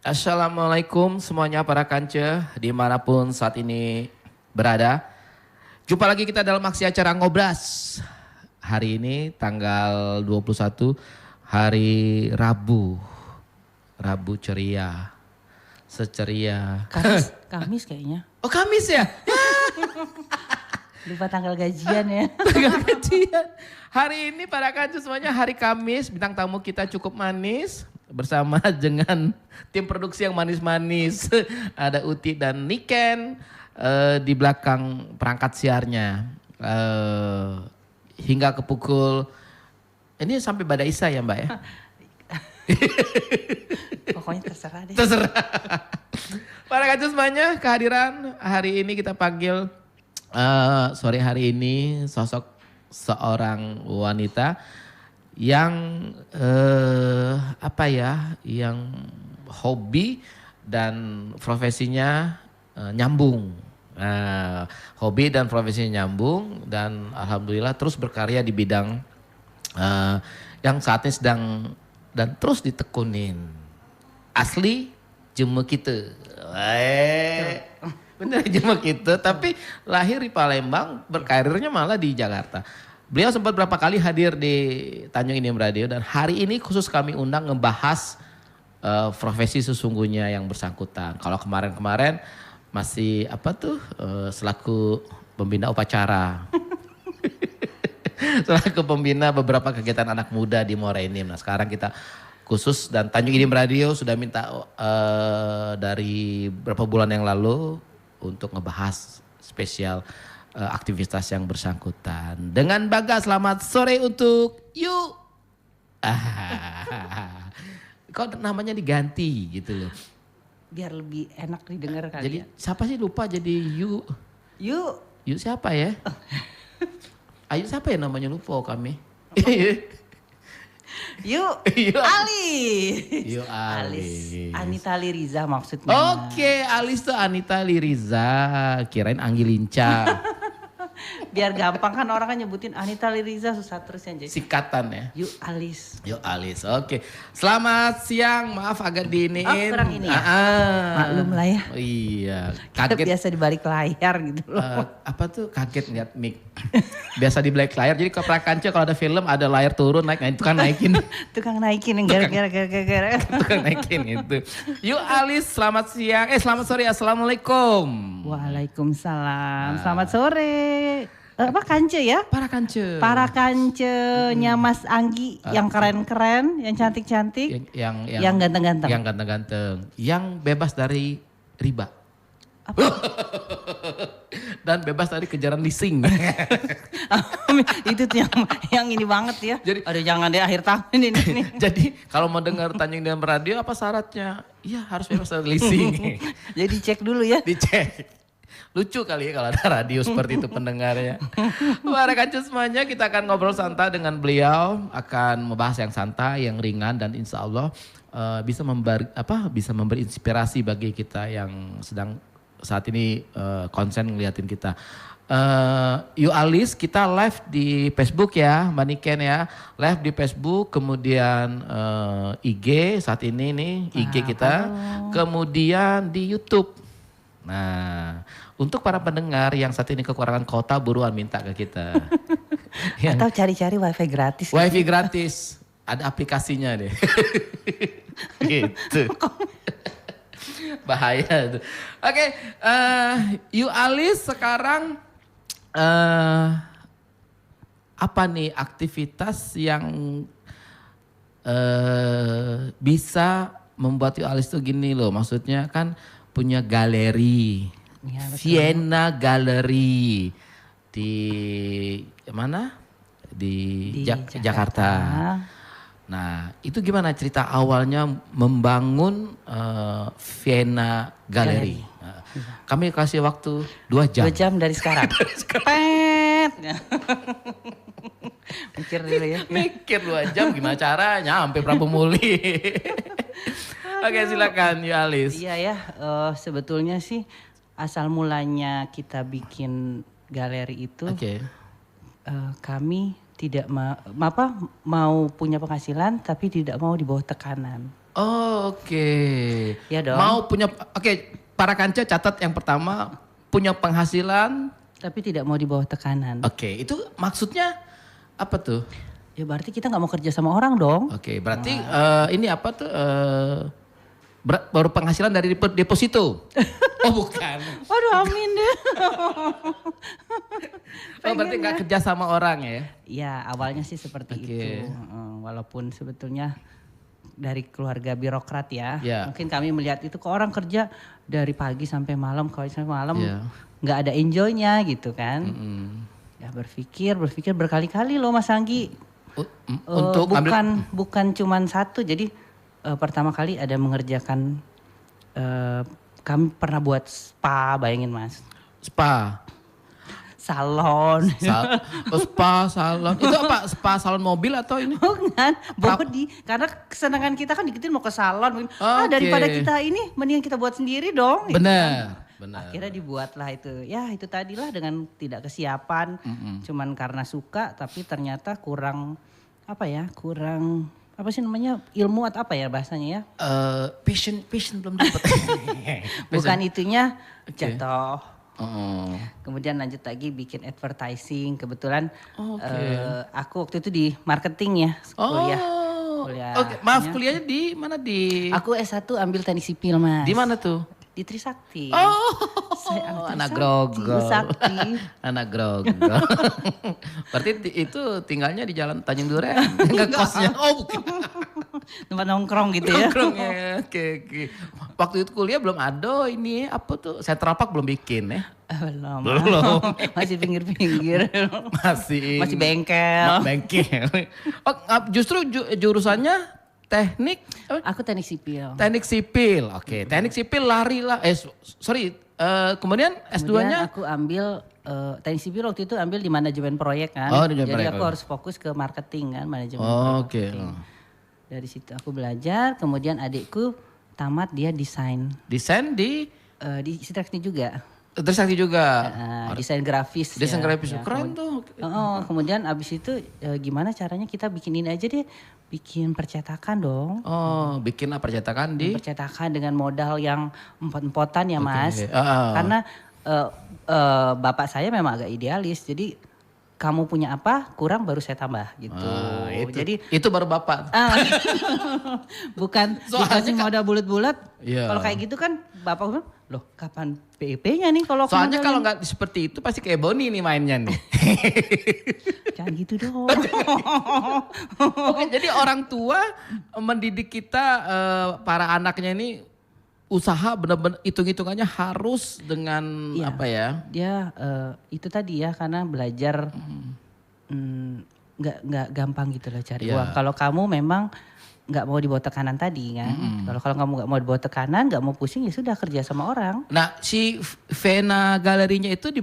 Assalamualaikum semuanya para kance dimanapun saat ini berada. Jumpa lagi kita dalam aksi acara Ngobras. Hari ini tanggal 21 hari Rabu. Rabu ceria. Seceria. Kamis kayaknya. Oh Kamis ya? Lupa tanggal gajian ya. Tanggal gajian. Hari ini para kance semuanya hari Kamis. Bintang tamu kita cukup manis. Bersama dengan tim produksi yang manis-manis. Ada Uti dan Niken di belakang perangkat siarnya. Hingga ke pukul, ini sampai Bada Isa ya Mbak ya? Pokoknya terserah deh. Terserah. Para kancus semuanya kehadiran hari ini kita panggil sore hari ini sosok seorang wanita yang yang hobi dan profesinya nyambung. Hobi dan profesinya nyambung dan alhamdulillah terus berkarya di bidang yang saat ini sedang dan terus ditekunin. Asli jemu kita. Bener jemu kita tapi lahir di Palembang, berkarirnya malah di Jakarta. Beliau sempat berapa kali hadir di Tanjung Inem Radio dan hari ini khusus kami undang ngebahas profesi sesungguhnya yang bersangkutan. Kalau kemarin-kemarin masih selaku pembina upacara. Selaku pembina beberapa kegiatan anak muda di Muara Enim. Nah sekarang kita khusus dan Tanjung Inem Radio sudah minta dari beberapa bulan yang lalu untuk ngebahas spesial aktivitas yang bersangkutan. Dengan bangga selamat sore untuk Yu. Kok namanya diganti gitu loh. Biar lebih enak didengar kali Jadi ya. siapa sih lupa jadi Yu? Yu siapa ya? Ayu siapa ya namanya lupa kami. Alis. Anita Liriza maksudnya. Oke, Alis tuh Anita Liriza. Kirain Anggi Linca. Biar gampang kan orang kan nyebutin Anita Liriza susah terus yang jadi. Singkatan ya. Alis. Alis. Oke. Selamat siang. Maaf agak diiniin. Oh, kurang ini ya. Maklum lah ya. Oh, iya. Kaget. Biasa di balik layar gitu loh. Apa tuh kaget ngeliat mic. Biasa di balik layar. Jadi ke Prakanca kalau ada film ada layar turun naik. Nah itu kan naikin. Tukang naikin yang gara-gara. Tukang naikin itu. Alis selamat siang. Selamat sore. Assalamualaikum. Waalaikumsalam. Selamat sore. Kance ya? Para kance. Para kancenya Mas Anggi yang keren-keren, yang cantik-cantik, yang ganteng-ganteng. Yang ganteng-ganteng, yang bebas dari riba. Apa? Dan bebas dari kejaran leasing. Itu tuh yang ini banget ya. Jadi, aduh jangan deh akhir tahun ini. Jadi kalau mau dengar Tanjung Inem Radio apa syaratnya? Iya harus bebas dari leasing. Jadi cek dulu ya. Dicek. Lucu kali ya kalau ada radio seperti itu pendengarnya. Para kancil semuanya kita akan ngobrol santai dengan beliau. Akan membahas yang santai, yang ringan dan insya Allah bisa memberi inspirasi bagi kita yang sedang saat ini konsen ngeliatin kita. Alis kita live di Facebook ya Mbak Niken ya. Live di Facebook kemudian IG saat ini nih IG kita. Kemudian di YouTube. Nah, untuk para pendengar yang saat ini kekurangan kota buruan minta ke kita. Atau cari-cari wifi gratis. Wifi gratis, ada aplikasinya deh. Gitu. Bahaya tuh. Oke, Alis sekarang apa nih aktivitas yang bisa membuat Alis tuh gini loh, maksudnya kan punya galeri, ya, Vienna Gallery di mana? Di Jakarta. Nah itu gimana cerita awalnya membangun Vienna Gallery? Nah, kami kasih waktu 2 jam. 2 jam dari sekarang. Pet. Mikir dulu ya. Mikir 2 jam gimana caranya sampai Prabu Muli. Oke silakan Alis. Iya ya, sebetulnya sih asal mulanya kita bikin galeri itu, kami tidak mau punya penghasilan tapi tidak mau di bawah tekanan. Oh, oke. Ya dong. Mau punya, oke, para kanca catat yang pertama punya penghasilan. Tapi tidak mau di bawah tekanan. Oke, itu maksudnya apa tuh? Ya berarti kita nggak mau kerja sama orang dong. Oke, berarti ini apa tuh? Baru penghasilan dari deposito. Oh bukan. Waduh amin deh. Oh berarti nggak kerja sama orang ya? Ya awalnya sih seperti Oke. itu. Walaupun sebetulnya dari keluarga birokrat ya. Ya. Mungkin kami melihat itu kok orang kerja dari pagi sampai malam, kalau sampai malam Ya. nggak ada enjoynya gitu kan. Ya berpikir berkali-kali loh Mas Anggi. Untuk bukan cuman satu. Jadi pertama kali ada mengerjakan kami pernah buat spa, bayangin Mas. spa. Salon. Spa, salon. Itu apa? Spa, salon mobil atau ini? Bukan, body. Karena kesenangan kita kan dikitin mau ke salon. Oke. Daripada kita ini, mendingan kita buat sendiri dong. Benar. Akhirnya dibuatlah itu. Ya itu tadilah dengan tidak kesiapan. Cuman karena suka tapi ternyata kurang apa sih namanya, ilmu atau apa ya bahasanya ya. Passion belum dapat. Bukan itunya jatuh. Oh. Kemudian lanjut lagi bikin advertising. Kebetulan Oke. aku waktu itu di marketing ya, kuliah. Oke, maaf kuliahnya di mana Aku S1 ambil teknik sipil Mas. Di mana tuh? Di Trisakti. Oh, anak grogol. Sakti. Anak grogol. Berarti itu tinggalnya di Jalan Tanjung Duren, enggak kosnya. Oh, bukan. Tempat nongkrong gitu ya. Nongkrong ya. Oke. Waktu itu kuliah belum ada ini apa tuh? Central Park belum bikin ya? Belum. Masih pinggir-pinggir. Masih bengkel. Bengkel. Oh, justru jurusannya teknik Aku teknik sipil. Teknik sipil. Oke, teknik sipil lari lah. Kemudian S2-nya aku ambil teknik sipil waktu itu ambil di manajemen proyek kan. Oh, di manajemen Jadi proyek. aku harus fokus ke marketing kan, manajemen Oke. marketing. Dari situ aku belajar, kemudian adikku tamat dia desain. Desain di Trisakti juga. Trisakti juga. Desain grafis. Desain ya. grafis Ya, keren tuh. Kemudian abis itu gimana caranya kita bikinin aja deh, bikin percetakan dong. Oh, bikinlah percetakan di Percetakan dengan modal yang empot-empotan ya Mas. Oke. Karena bapak saya memang agak idealis, jadi kamu punya apa kurang baru saya tambah gitu. Jadi itu baru bapak. bukan Soalnya dikasih modal bulat-bulat. Iya. Kalau kayak gitu kan bapak bilang, loh kapan PIP-nya nih kalau Soalnya modalin?" kalau nggak seperti itu pasti kayak Boni nih mainnya nih. Jangan gitu dong. Oke, jadi orang tua mendidik kita para anaknya ini usaha benar-benar hitung-hitungannya harus dengan Iya. apa ya? Dia itu tadi ya karena belajar nggak gampang gitu loh cari Iya. uang. Kalau kamu memang nggak mau dibawa tekanan tadi kan. Kalau kamu nggak mau dibawa tekanan, nggak mau pusing ya sudah kerja sama orang. Nah, si Vena galerinya itu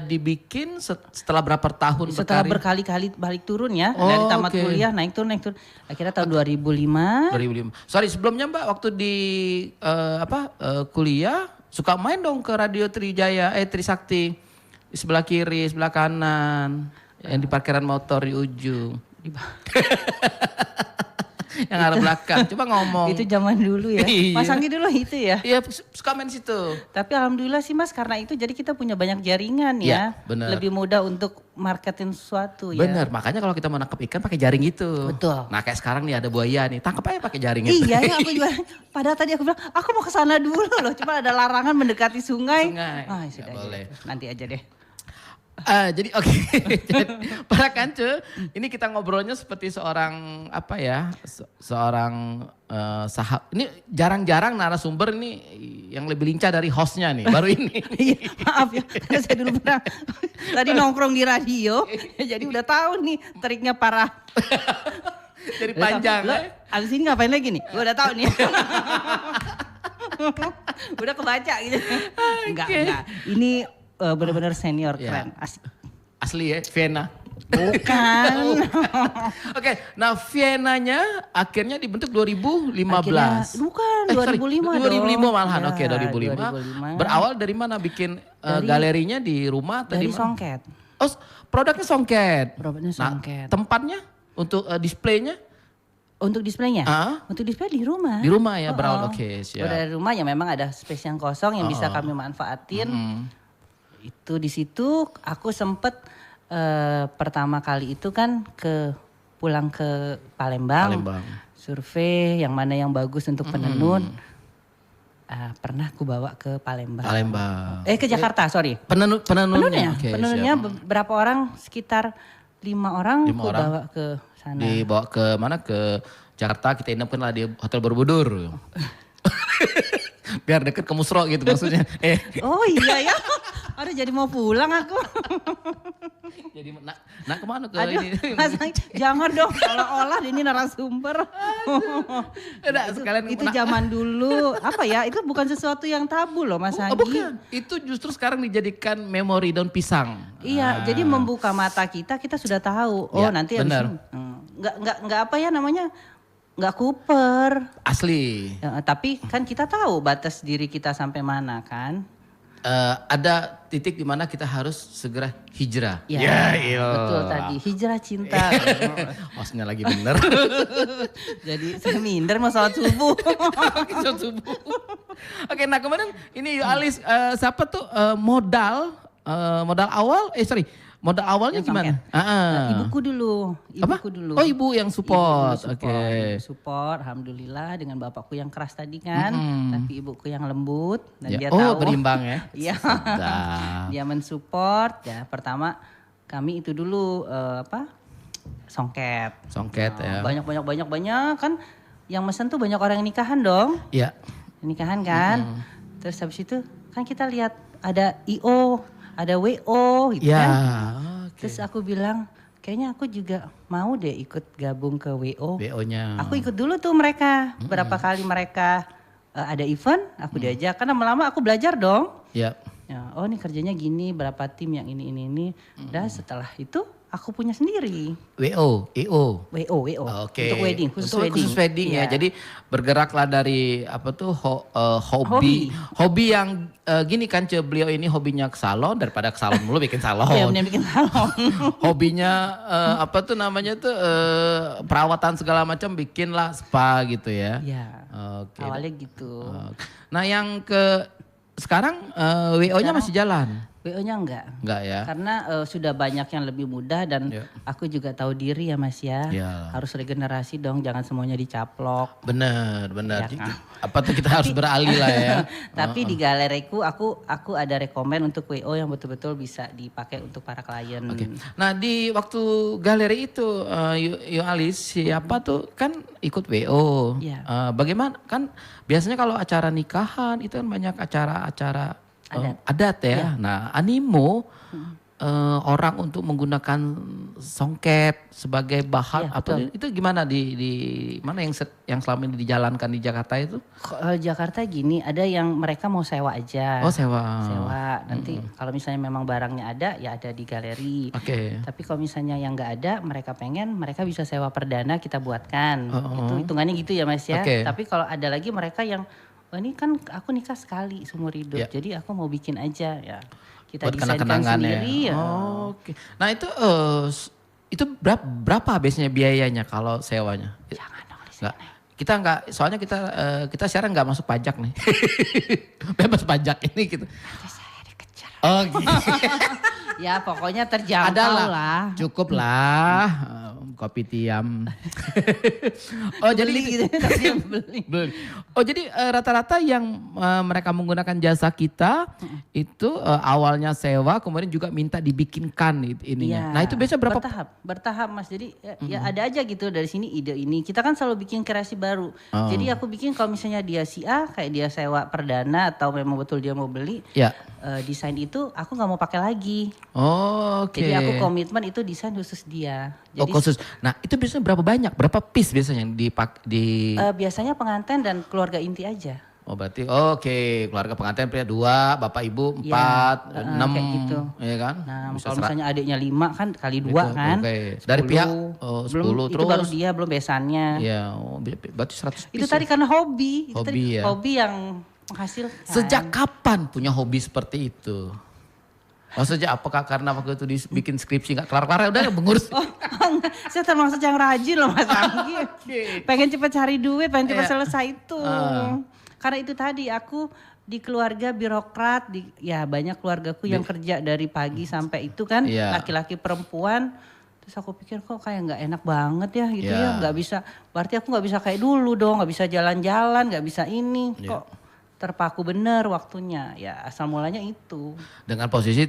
dibikin setelah berapa tahun Setelah berkarya? berkali-kali balik turun ya, Oh, dari tamat oke. kuliah naik turun. Akhirnya tahun 2005. 2005. Sorry, sebelumnya Mbak waktu di kuliah suka main dong ke Radio Trisakti. Di sebelah kiri, sebelah kanan. Yang di parkiran motor di ujung. Yang arah belakang. Coba ngomong. Itu zaman dulu ya. Iya. Mas Anggi dulu itu ya. Iya, suka main situ. Tapi alhamdulillah sih Mas karena itu jadi kita punya banyak jaringan Iya, ya. benar. Lebih mudah untuk marketin sesuatu ya. Bener, makanya kalau kita mau nangkep ikan pakai jaring itu. Betul. Nah kayak sekarang nih ada buaya nih, tangkap aja pakai jaring itu. Iya ya aku juga. Padahal tadi aku bilang aku mau ke sana dulu loh. Cuma ada larangan mendekati sungai. Sungai. Ah, Nggak sudah boleh. aja. Nanti aja deh. Jadi oke, para kancu, ini kita ngobrolnya seperti seorang apa ya, seorang sahab. Ini jarang-jarang narasumber ini yang lebih lincah dari hostnya nih, baru ini. Iya, maaf ya, karena saya dulu pernah tadi nongkrong di radio, jadi udah tahu nih triknya para. Jadi panjang. Lo, abis ini ngapain lagi nih? Gue udah tahu nih. Udah kebaca gitu. Enggak. Ini benar-benar senior keren. Asik. Asli ya, Vienna. Bukan. Oke, nah Vienna-nya akhirnya dibentuk 2015. Akhirnya, bukan, 2005 dong. 2005 malahan, Ya, oke 2005. Berawal dari mana bikin galerinya di rumah atau Dari di mana? Songket. Oh, produknya Songket. Produknya Nah, Songket. tempatnya untuk displaynya? Untuk displaynya? Ah? Untuk display di rumah. Di rumah ya, Brown. Oh. Oke, siap. Udah dari rumah ya memang ada space yang kosong yang bisa kami manfaatin. Itu di situ aku sempet pertama kali itu kan pulang ke Palembang. Survei yang mana yang bagus untuk penenun. Pernah aku bawa ke Palembang. Ke Jakarta, sorry. Penenunnya. Okay, penenunnya beberapa orang, sekitar 5 orang aku bawa ke sana. Dibawa ke mana? Ke Jakarta, kita inapkan lah di Hotel Borobudur. Biar deket ke Musro gitu maksudnya. Oh iya ya. Aduh jadi mau pulang aku. Jadi nak kemana ke Aduh, ini? Jangan dong kalau olah ini narasumber. Itu zaman dulu. Apa ya, itu bukan sesuatu yang tabu loh Mas Anggi. Bukan, itu justru sekarang dijadikan memori daun pisang. Iya, jadi membuka mata kita sudah tahu. Oh ya, nanti habis ini. Nggak apa ya namanya. Nggak kuper. Asli. Ya, tapi kan kita tahu batas diri kita sampai mana kan. Ada titik di mana kita harus segera hijrah. Ya, betul tadi. Hijrah cinta. Hostnya lagi bener. Jadi saya minder mau sholat subuh. Oke, nah kemarin ini Alis, siapa tuh modal awal? Modal awalnya gimana? Ibuku dulu. Oh, ibu yang support. Oke. Support, alhamdulillah dengan bapakku yang keras tadi kan, tapi ibuku yang lembut dan dia tahu. Oh, berimbang ya. Iya. Dia mensupport ya. Pertama kami itu dulu songket. Ya. Banyak kan yang mesen tuh banyak orang yang nikahan dong. Iya. Nikahan kan. Terus habis itu kan kita lihat ada IO, ada WO gitu kan. Okay. Terus aku bilang, kayaknya aku juga mau deh ikut gabung ke WO-nya. Aku ikut dulu tuh mereka. Berapa kali mereka ada event, aku diajak. Karena lama-lama aku belajar dong. Iya. Ya, oh ini kerjanya gini, berapa tim yang ini. Dan setelah itu aku punya sendiri. WO. Oke. Untuk wedding, khusus wedding ya. Jadi bergeraklah dari hobi yang gini kan, beliau ini hobinya ke salon, daripada ke salon mulu bikin salon. Iya, bikin salon. Hobinya perawatan segala macam, bikinlah spa gitu ya. Iya. Awalnya gitu. Nah, yang sekarang WO-nya masih jalan? WO-nya enggak ya. Karena sudah banyak yang lebih mudah dan aku juga tahu diri ya Mas ya. Harus regenerasi dong, jangan semuanya dicaplok. Benar. Ya, kita harus beralih lah ya. Tapi di galeriku aku ada rekomen untuk WO yang betul-betul bisa dipakai untuk para klien. Okay. Nah, di waktu galeri itu Alis, siapa tuh kan ikut WO. Bagaimana kan biasanya kalau acara nikahan itu kan banyak acara adat ya. Nah, animo orang untuk menggunakan songket sebagai bahan itu gimana di mana yang selama ini dijalankan di Jakarta itu? Jakarta gini, ada yang mereka mau sewa aja. Oh, sewa. Nanti kalau misalnya memang barangnya ada, ya ada di galeri. Oke. Tapi kalau misalnya yang nggak ada, mereka bisa sewa perdana, kita buatkan. Itu hitungannya gitu ya Mas ya. Tapi kalau ada lagi mereka yang ini kan aku nikah sekali seumur hidup, jadi aku mau bikin aja ya. Kita buat desainkan sendiri ya. Oke. Nah itu berapa biasanya biayanya kalau sewanya? Jangan dong di sini. Kita enggak, soalnya kita sekarang nggak masuk pajak nih. Bebas pajak ini gitu. Nanti saya dikejar. Oh gitu. Ya pokoknya terjangkau lah. Cukup lah. Kopi tiam. Beli. Oh jadi rata-rata yang mereka menggunakan jasa kita itu awalnya sewa, kemudian juga minta dibikinkan ininya. Nah itu biasanya berapa? Bertahap Mas. Jadi ya ada aja gitu dari sini ide ini. Kita kan selalu bikin kreasi baru. Jadi aku bikin kalau misalnya dia si A kayak dia sewa perdana atau memang betul dia mau beli. Desain itu aku nggak mau pakai lagi. Oke. Jadi aku komitmen itu desain khusus dia. Jadi, khusus. Nah itu biasanya berapa banyak? Berapa piece biasanya yang biasanya pengantin dan keluarga inti aja. Oh berarti keluarga pengantin pria 2, bapak ibu 4, 6 kayak gitu. Ya kan? Nah kalau misalnya adiknya 5 kan kali 2 kan. Dari 10, pihak 10 belum, terus. Itu baru dia belum besannya. Iya, berarti 100 piece. Itu tadi karena hobi. Hobi hobi yang menghasilkan. Sejak kapan punya hobi seperti itu? Maksudnya apakah karena waktu itu bikin skripsi gak kelar-kelar udah mengurus? Enggak, saya termasuk yang rajin loh Mas Anggi. Oke. Pengen cepet cari duit, pengen cepet Iya. selesai itu. Karena itu tadi aku di keluarga birokrat, ya banyak keluargaku yang kerja dari pagi sampai itu kan, Iya. laki-laki perempuan. Terus aku pikir kok kayak nggak enak banget ya gitu Iya. ya, nggak bisa. Berarti aku nggak bisa kayak dulu dong, nggak bisa jalan-jalan, nggak bisa ini. Iya. Kok terpaku bener waktunya, ya asal mulanya itu. Dengan posisi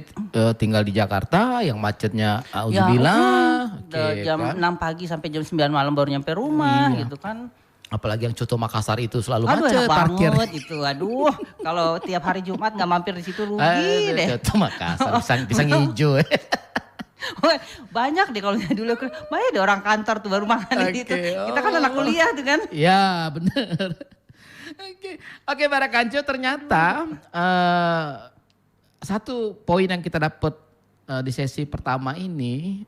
tinggal di Jakarta yang macetnya Ya, auzubillah. jam kan? 6 pagi sampai jam 9 malam baru nyampe rumah Iya. gitu kan. Apalagi yang Coto Makassar itu selalu Aduh macet enak parkir. banget itu, aduh kalau tiap hari Jumat nggak mampir di situ rugi deh. Coto Makassar bisa ngijo. Banyak deh kalau dulu aku, banyak deh orang kantor tuh baru makan di situ. Kita kan anak kuliah tuh kan. Ya benar. Oke para kanco, ternyata satu poin yang kita dapat di sesi pertama ini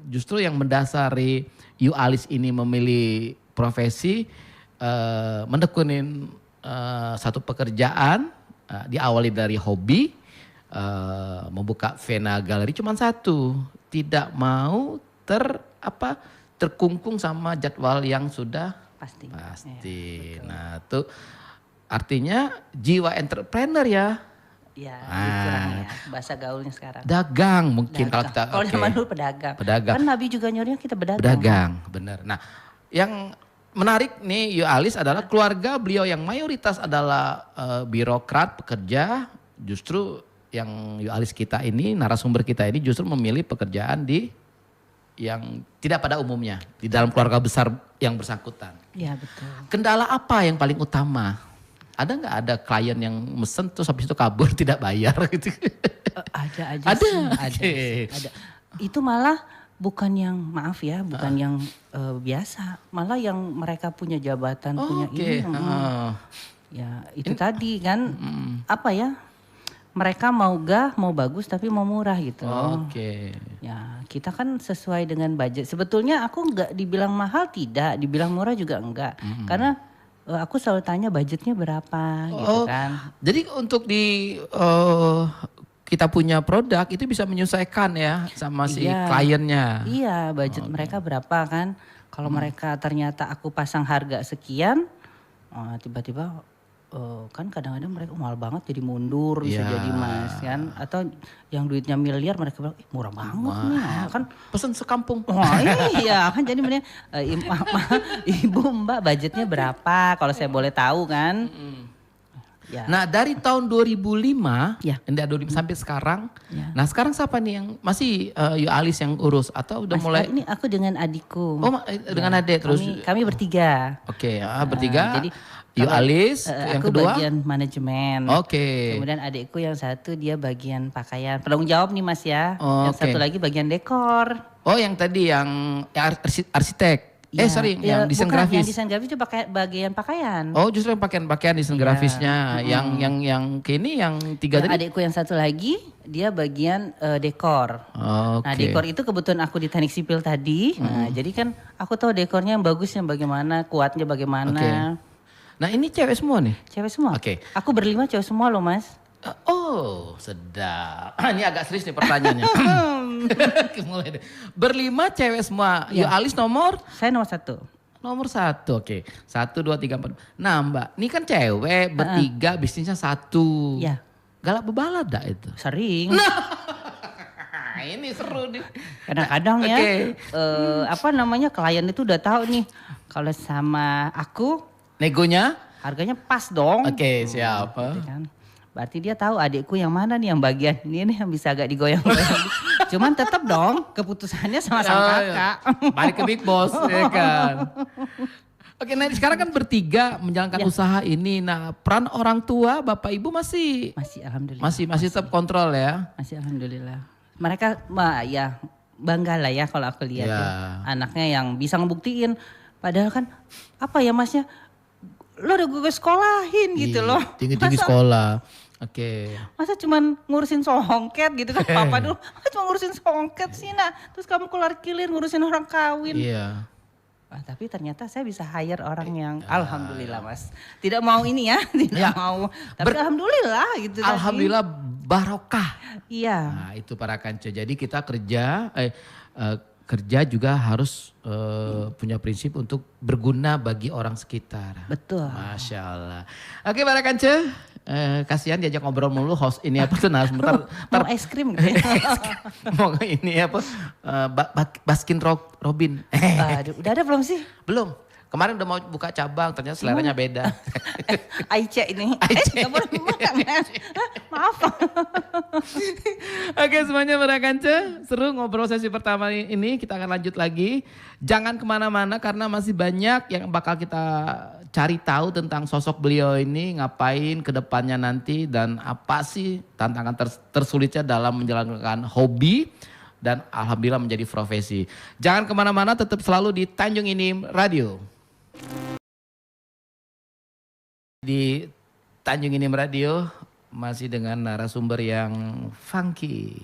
justru yang mendasari Yu Alis ini memilih profesi menekunin satu pekerjaan diawali dari hobi, membuka Vena Galeri cuman satu, tidak mau terkungkung sama jadwal yang sudah Pasti. pasti. Ya, Nah, itu artinya jiwa entrepreneur ya. ya Ah. istilahnya ya, bahasa gaulnya sekarang. Dagang mungkin kalau kita Kalau oke. zaman dulu pedagang. Pedagang. Kan Nabi juga nyuruhnya kita berdagang. Pedagang, benar. Nah, yang menarik nih Yu Alis adalah keluarga beliau yang mayoritas adalah birokrat, pekerja. Justru yang Yu Alis kita ini, narasumber kita ini justru memilih pekerjaan di yang tidak pada umumnya di dalam keluarga besar yang bersangkutan. Iya betul. Kendala apa yang paling utama? Ada nggak ada klien yang mesen terus habis itu kabur tidak bayar gitu? Ada Ada? sih, Oke. ada. Itu malah bukan yang maaf ya, bukan yang biasa, malah yang mereka punya jabatan, punya Oke. ini. Ya itu tadi kan apa ya? Mereka mau mau bagus tapi mau murah gitu. Oke. Ya kita kan sesuai dengan budget. Sebetulnya aku nggak dibilang mahal tidak, dibilang murah juga enggak. Karena aku selalu tanya budgetnya berapa gitu kan. Jadi untuk di kita punya produk itu bisa menyesuaikan ya sama si Iya. kliennya. Iya, budget mereka berapa kan? Kalau mereka ternyata aku pasang harga sekian, tiba-tiba kan kadang-kadang mereka mahal banget jadi mundur bisa Iya. jadi mas kan? Atau yang duitnya miliar mereka bilang murah banget nih, kan? Pesen sekampung. Wah iya kan jadi mending ibu mbak budgetnya berapa kalau saya boleh tahu kan? Ya. Nah dari tahun 2005, Ya. enggak 2005 sampai sekarang. Ya. Nah sekarang siapa nih yang masih Yu Alis yang urus atau udah Mas, mulai? ini aku dengan adikku. Dengan adek terus. Kami bertiga. Oke, bertiga. Jadi Yu kalau, Alis, yang aku kedua. bagian manajemen. Oke. Kemudian adikku yang satu dia bagian pakaian. Penanggung jawab nih Mas ya. Oh, Yang satu oke. lagi bagian dekor. Oh yang tadi yang arsitek. Ya, yang desain bukan, grafis. Yang desain grafis itu bagian pakaian. Oh justru yang pakaian desain grafisnya. Yang kini yang tiga Dan tadi. adikku yang satu lagi dia bagian dekor. Oke. Nah dekor itu kebetulan aku di teknik sipil tadi. Nah jadi kan aku tahu dekornya yang bagusnya bagaimana, kuatnya bagaimana. Oke. Nah ini cewek semua nih. Cewek semua. Oke. Aku berlima cewek semua loh Mas. Oh sedap. Ini agak serius nih pertanyaannya. Mulai deh. Berlima cewek semua. Yu Alis nomor? Saya nomor satu. Nomor satu. Oke. 1, 2, 3, 4. Nah mbak, ini kan cewek bertiga bisnisnya satu. Ya. Galak bebalad dah itu. Sering. Nah, ini seru nih. Kadang-kadang ya, Oke. apa namanya klien itu udah tahu nih kalau sama aku Negonya? harganya pas dong. Oke, siap. Gitu kan. Berarti dia tahu adikku yang mana nih yang bagian ini nih yang bisa agak digoyang-goyang. Cuman tetap dong keputusannya sama sang kakak. Balik ke Big Boss, ya kan. Oke, nah sekarang kan bertiga menjalankan usaha ini. Nah, peran orang tua, bapak ibu masih Masih alhamdulillah. masih tetap kontrol ya. Masih alhamdulillah. Mereka ya bangga lah ya kalau aku lihat Ya. ya. Anaknya yang bisa ngebuktiin. Padahal kan apa ya Masnya, lo udah gue sekolahin gitu loh. Tinggi-tinggi Masa- sekolah. Oke. Masa cuman ngurusin songket gitu kan papa dulu. Cuma ngurusin songket sih nak. Terus kamu keluar kilir ngurusin orang kawin. Iya. Tapi ternyata saya bisa hire orang yang alhamdulillah mas. Tidak mau ini ya, tidak Ya. mau. Tapi alhamdulillah gitu. tadi. Alhamdulillah barokah. Iya. Nah itu para kanca. Jadi kita kerja juga harus punya prinsip untuk berguna bagi orang sekitar. Betul. Masya Allah. Oke para kanca, kasihan diajak ngobrol mulu host ini apa tuh, nah sebentar. Mau es krim gitu ya? Mau ini apa, Baskin Robin. Aduh, udah ada belum sih? Belum. Kemarin udah mau buka cabang, ternyata seleranya beda. Aice ini. Gak boleh buka, men. Maaf. Oke semuanya para kanca, seru ngobrol sesi pertama ini, kita akan lanjut lagi. Jangan kemana-mana karena masih banyak yang bakal kita cari tahu tentang sosok beliau ini, ngapain ke depannya nanti dan apa sih tantangan tersulitnya dalam menjalankan hobi dan alhamdulillah menjadi profesi. Jangan kemana-mana, tetap selalu di Tanjung Inim Radio. Di Tanjung Inim Radio masih dengan narasumber yang funky.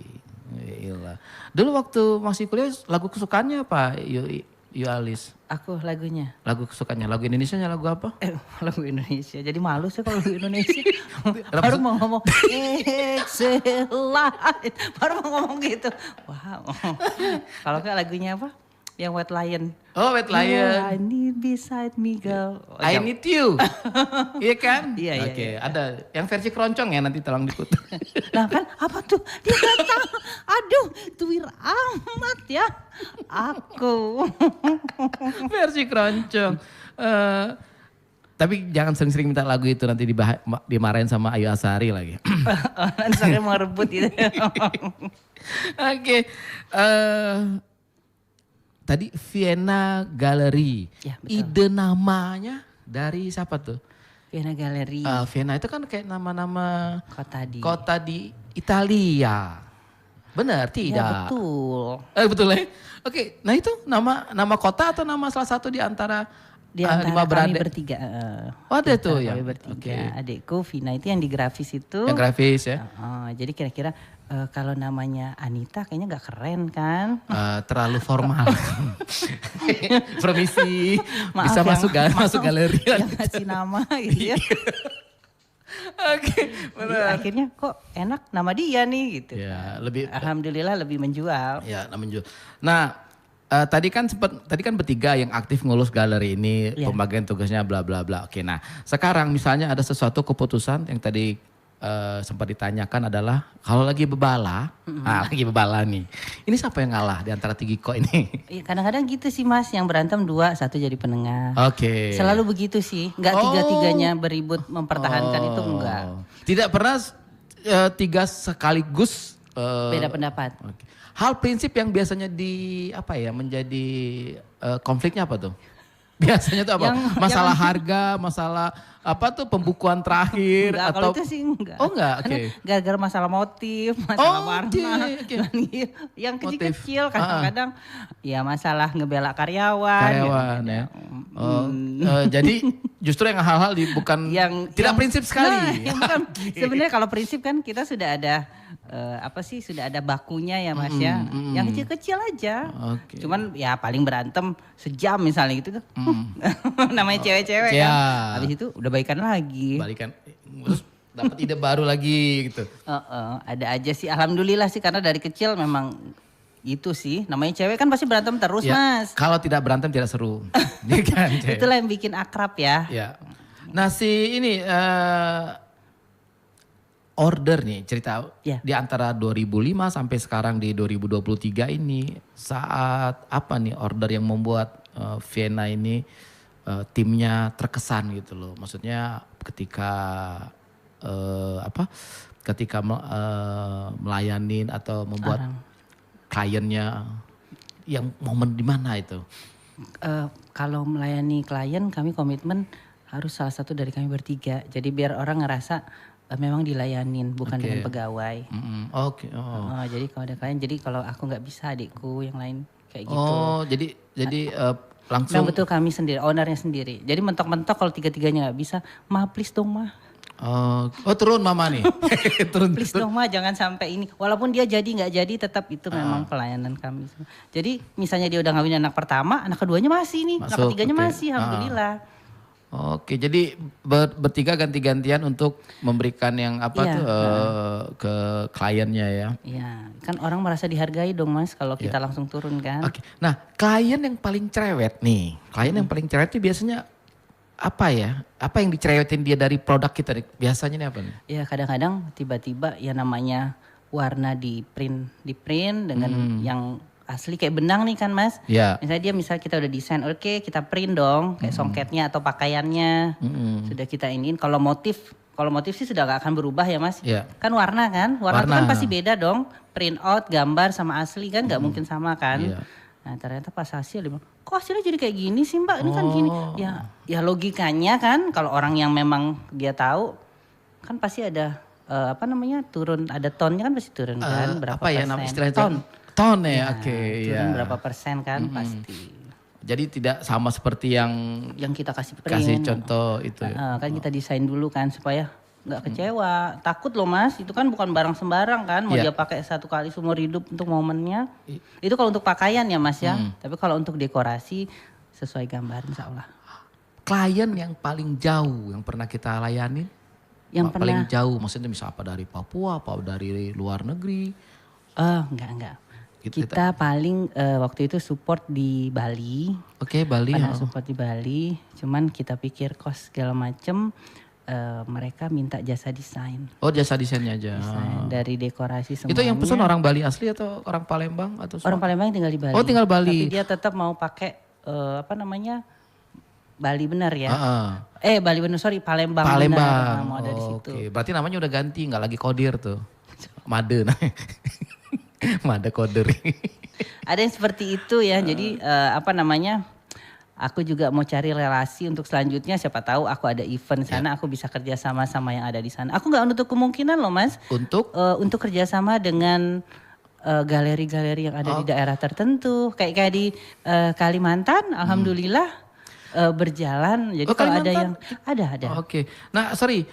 Gila. Dulu waktu masih kuliah lagu kesukaannya apa Yu Alis? Aku lagunya. Lagu kesukaannya, lagu Indonesianya lagu apa? Lagu Indonesia. Jadi malu sih kalau lagu Indonesia. Baru mau ngomong excellent. Baru mau ngomong gitu. Wow. Kalau kayak lagunya apa? Yang White Lion. Oh White Lion. I need beside me girl. I need you. Iya kan? Iya. Oke, ada yang versi keroncong ya, nanti tolong diputar. Nah kan apa tuh? Dia datang. Aduh, tuwir amat ya. Aku. Versi keroncong. Tapi jangan sering-sering minta lagu itu, nanti dimarahin sama Ayu Asari lagi. Nanti saya mau rebut gitu. Oke. Tadi Vienna Gallery. Ya, betul. Ide namanya dari siapa tuh? Vienna Gallery. Vienna itu kan kayak nama-nama Kota di Italia. Benar tidak? Ya betul. Betul ya. Oke, nah itu nama kota atau nama salah satu di antara lima kami beradik? bertiga. Oh ada tuh ya. Kami bertiga. Adikku Vina itu yang di grafis itu. Yang grafis ya. Jadi kira-kira kalau namanya Anita kayaknya gak keren kan? Terlalu formal. Permisi, Maaf bisa masuk galeri. Yang ngasih nama gitu ya. Oke, benar. Akhirnya kok enak nama dia nih gitu. Ya, Alhamdulillah lebih menjual. Ya, menjual. Nah, tadi kan bertiga yang aktif ngurus galeri ini, pembagian tugasnya bla bla bla. Oke, nah sekarang misalnya ada sesuatu keputusan yang tadi sempat ditanyakan adalah kalau lagi bebala, lagi bebala nih. Ini siapa yang ngalah di antara Tigiko ini? Kadang-kadang gitu sih Mas, yang berantem 2, 1 jadi penengah. Oke. Selalu begitu sih, nggak tiga-tiganya beribut mempertahankan itu enggak. Tidak pernah 3 sekaligus beda pendapat. Okay. Hal prinsip yang biasanya menjadi konfliknya apa tuh? Biasanya tuh apa? Masalah harga, masalah apa tuh pembukuan terakhir enggak, atau kalau itu sih enggak. Oh enggak, oke. Gara-gara masalah motif, masalah warna. Okay. Yang kecil-kecil kadang-kadang ya masalah ngebela karyawan ya. Jadi justru yang hal-hal bukan yang tidak prinsip sekali. Yang bukan sebenarnya kalau prinsip kan kita sudah ada sudah ada bakunya ya Mas ya. Yang kecil-kecil aja. Okay. Cuman ya paling berantem sejam misalnya gitu tuh. Namanya cewek-cewek kan. Habis itu udah baikan lagi. Terus dapat ide baru lagi gitu. Ada aja sih, alhamdulillah sih karena dari kecil memang itu sih. Namanya cewek kan pasti berantem terus ya, Mas. Kalau tidak berantem tidak seru. Kan, itulah yang bikin akrab ya. Nah ini order nih cerita di antara 2005 sampai sekarang di 2023 ini saat apa nih order yang membuat Vienna ini timnya terkesan gitu loh. Maksudnya ketika melayanin atau membuat kliennya yang momen di mana itu? Kalau melayani klien kami komitmen harus salah satu dari kami bertiga. Jadi biar orang ngerasa memang dilayanin bukan dengan pegawai. Jadi kalau ada klien, jadi kalau aku nggak bisa adikku yang lain kayak gitu. Jadi langsung. Yang betul kami sendiri, ownernya sendiri. Jadi mentok-mentok kalau tiga-tiganya nggak bisa, ma please dong ma. Turun mama nih. Please dong ma, jangan sampai ini. Walaupun dia jadi nggak jadi, tetap itu memang pelayanan kami. Jadi misalnya dia udah ngawin anak pertama, anak keduanya masih nih, anak ketiganya masih, alhamdulillah. Oke, jadi bertiga ganti-gantian untuk memberikan yang apa Iya, tuh ke kliennya ya. Iya, kan orang merasa dihargai dong Mas kalau kita langsung turun kan. Oke, nah klien yang paling cerewet nih, klien yang paling cerewet itu biasanya apa ya? Apa yang dicerewetin dia dari produk kita nih? Biasanya nih apa nih? Ya kadang-kadang tiba-tiba ya namanya warna di print dengan yang asli kayak benang nih kan Mas. Ya. Misal kita udah desain, oke kita print dong kayak songketnya atau pakaiannya. Sudah kita iniin. Kalau motif sih sudah gak akan berubah ya Mas. Iya. Kan warna itu kan Warna. pasti beda dong. Print out, gambar sama asli kan gak mungkin sama kan. Iya. Nah ternyata pas hasil dia bilang, kok hasilnya jadi kayak gini sih mbak, ini kan gini. Ya logikanya kan kalau orang yang memang dia tahu kan pasti ada ada tonnya kan pasti turun kan berapa apa ya persen. nama istilahnya? Ton. Ton ya, Nah, oke. turun Ya. berapa persen kan pasti. Jadi tidak sama seperti yang Yang kita kasih print. kasih contoh itu ya. Kan kita desain dulu kan supaya nggak kecewa. Takut loh mas, itu kan bukan barang sembarang kan. Mau Iya. dia pakai satu kali seumur hidup untuk momennya. Itu kalau untuk pakaian ya mas ya. Tapi kalau untuk dekorasi sesuai gambar insya Allah. Klien yang paling jauh yang pernah kita layani? Yang paling jauh maksudnya misal apa dari Papua, apa dari luar negeri? Enggak. Gitu, Kita paling waktu itu support di Bali. Oke, Bali. Pernah support di Bali. Cuman kita pikir kos segala macem. Mereka minta jasa desain. Oh, jasa desainnya aja. Desain dari dekorasi semuanya. Itu yang pesan orang Bali asli atau orang Palembang atau Orang Palembang yang tinggal di Bali. Oh, tinggal Bali. Tapi dia tetap mau pakai Bali benar ya. Bali benar, sorry, Palembang. Palembang. Benar. Nah, mau ada di situ. Oke, berarti namanya udah ganti, nggak lagi kodir tuh. Made. Made kodir. Ada yang seperti itu ya. Jadi aku juga mau cari relasi untuk selanjutnya. Siapa tahu aku ada event sana, aku bisa kerja sama yang ada di sana. Aku nggak menutup kemungkinan loh mas. Untuk kerjasama dengan galeri-galeri yang ada di daerah tertentu. Kayak di Kalimantan, alhamdulillah berjalan. Jadi kalau ada yang ada. Oke. Nah, sorry.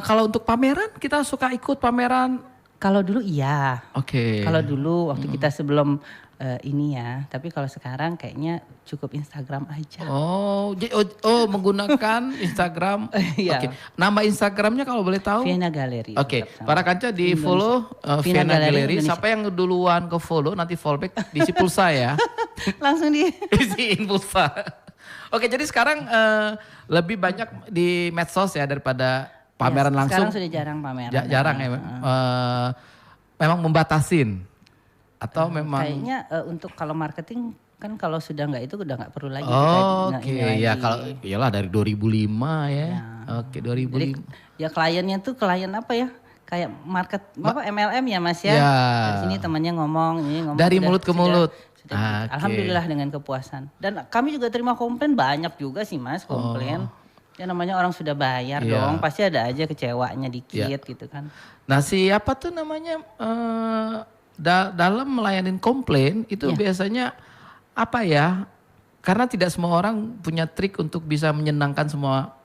Kalau untuk pameran kita suka ikut pameran. Kalau dulu iya. Oke. Kalau dulu waktu kita sebelum ini ya, tapi kalau sekarang kayaknya cukup Instagram aja. Menggunakan Instagram. Iya. Oke. Nama Instagramnya kalau boleh tahu? Vienna Gallery. Oke, para kanca di follow Vienna Gallery. Siapa yang duluan ke follow nanti fallback diisi pulsa ya. Langsung Isiin pulsa. Oke, jadi sekarang lebih banyak di medsos ya daripada pameran langsung. Sekarang sudah jarang pameran. Jarang ya. Memang membatasin atau memang kayaknya untuk kalau marketing kan kalau sudah nggak itu udah nggak perlu lagi. Oke, ya kalau iyalah dari 2005 ya. Oke, 2005. Jadi, ya kliennya tuh klien apa ya? Kayak market MLM ya Mas ya. Dari sini temannya ngomong dari mulut ke mulut. Sudah, alhamdulillah dengan kepuasan. Dan kami juga terima komplain banyak juga sih Mas komplain. Ya namanya orang sudah bayar dong, pasti ada aja kecewanya dikit gitu kan. Nah siapa tuh namanya dalam melayanin komplain itu biasanya apa ya? Karena tidak semua orang punya trik untuk bisa menyenangkan semua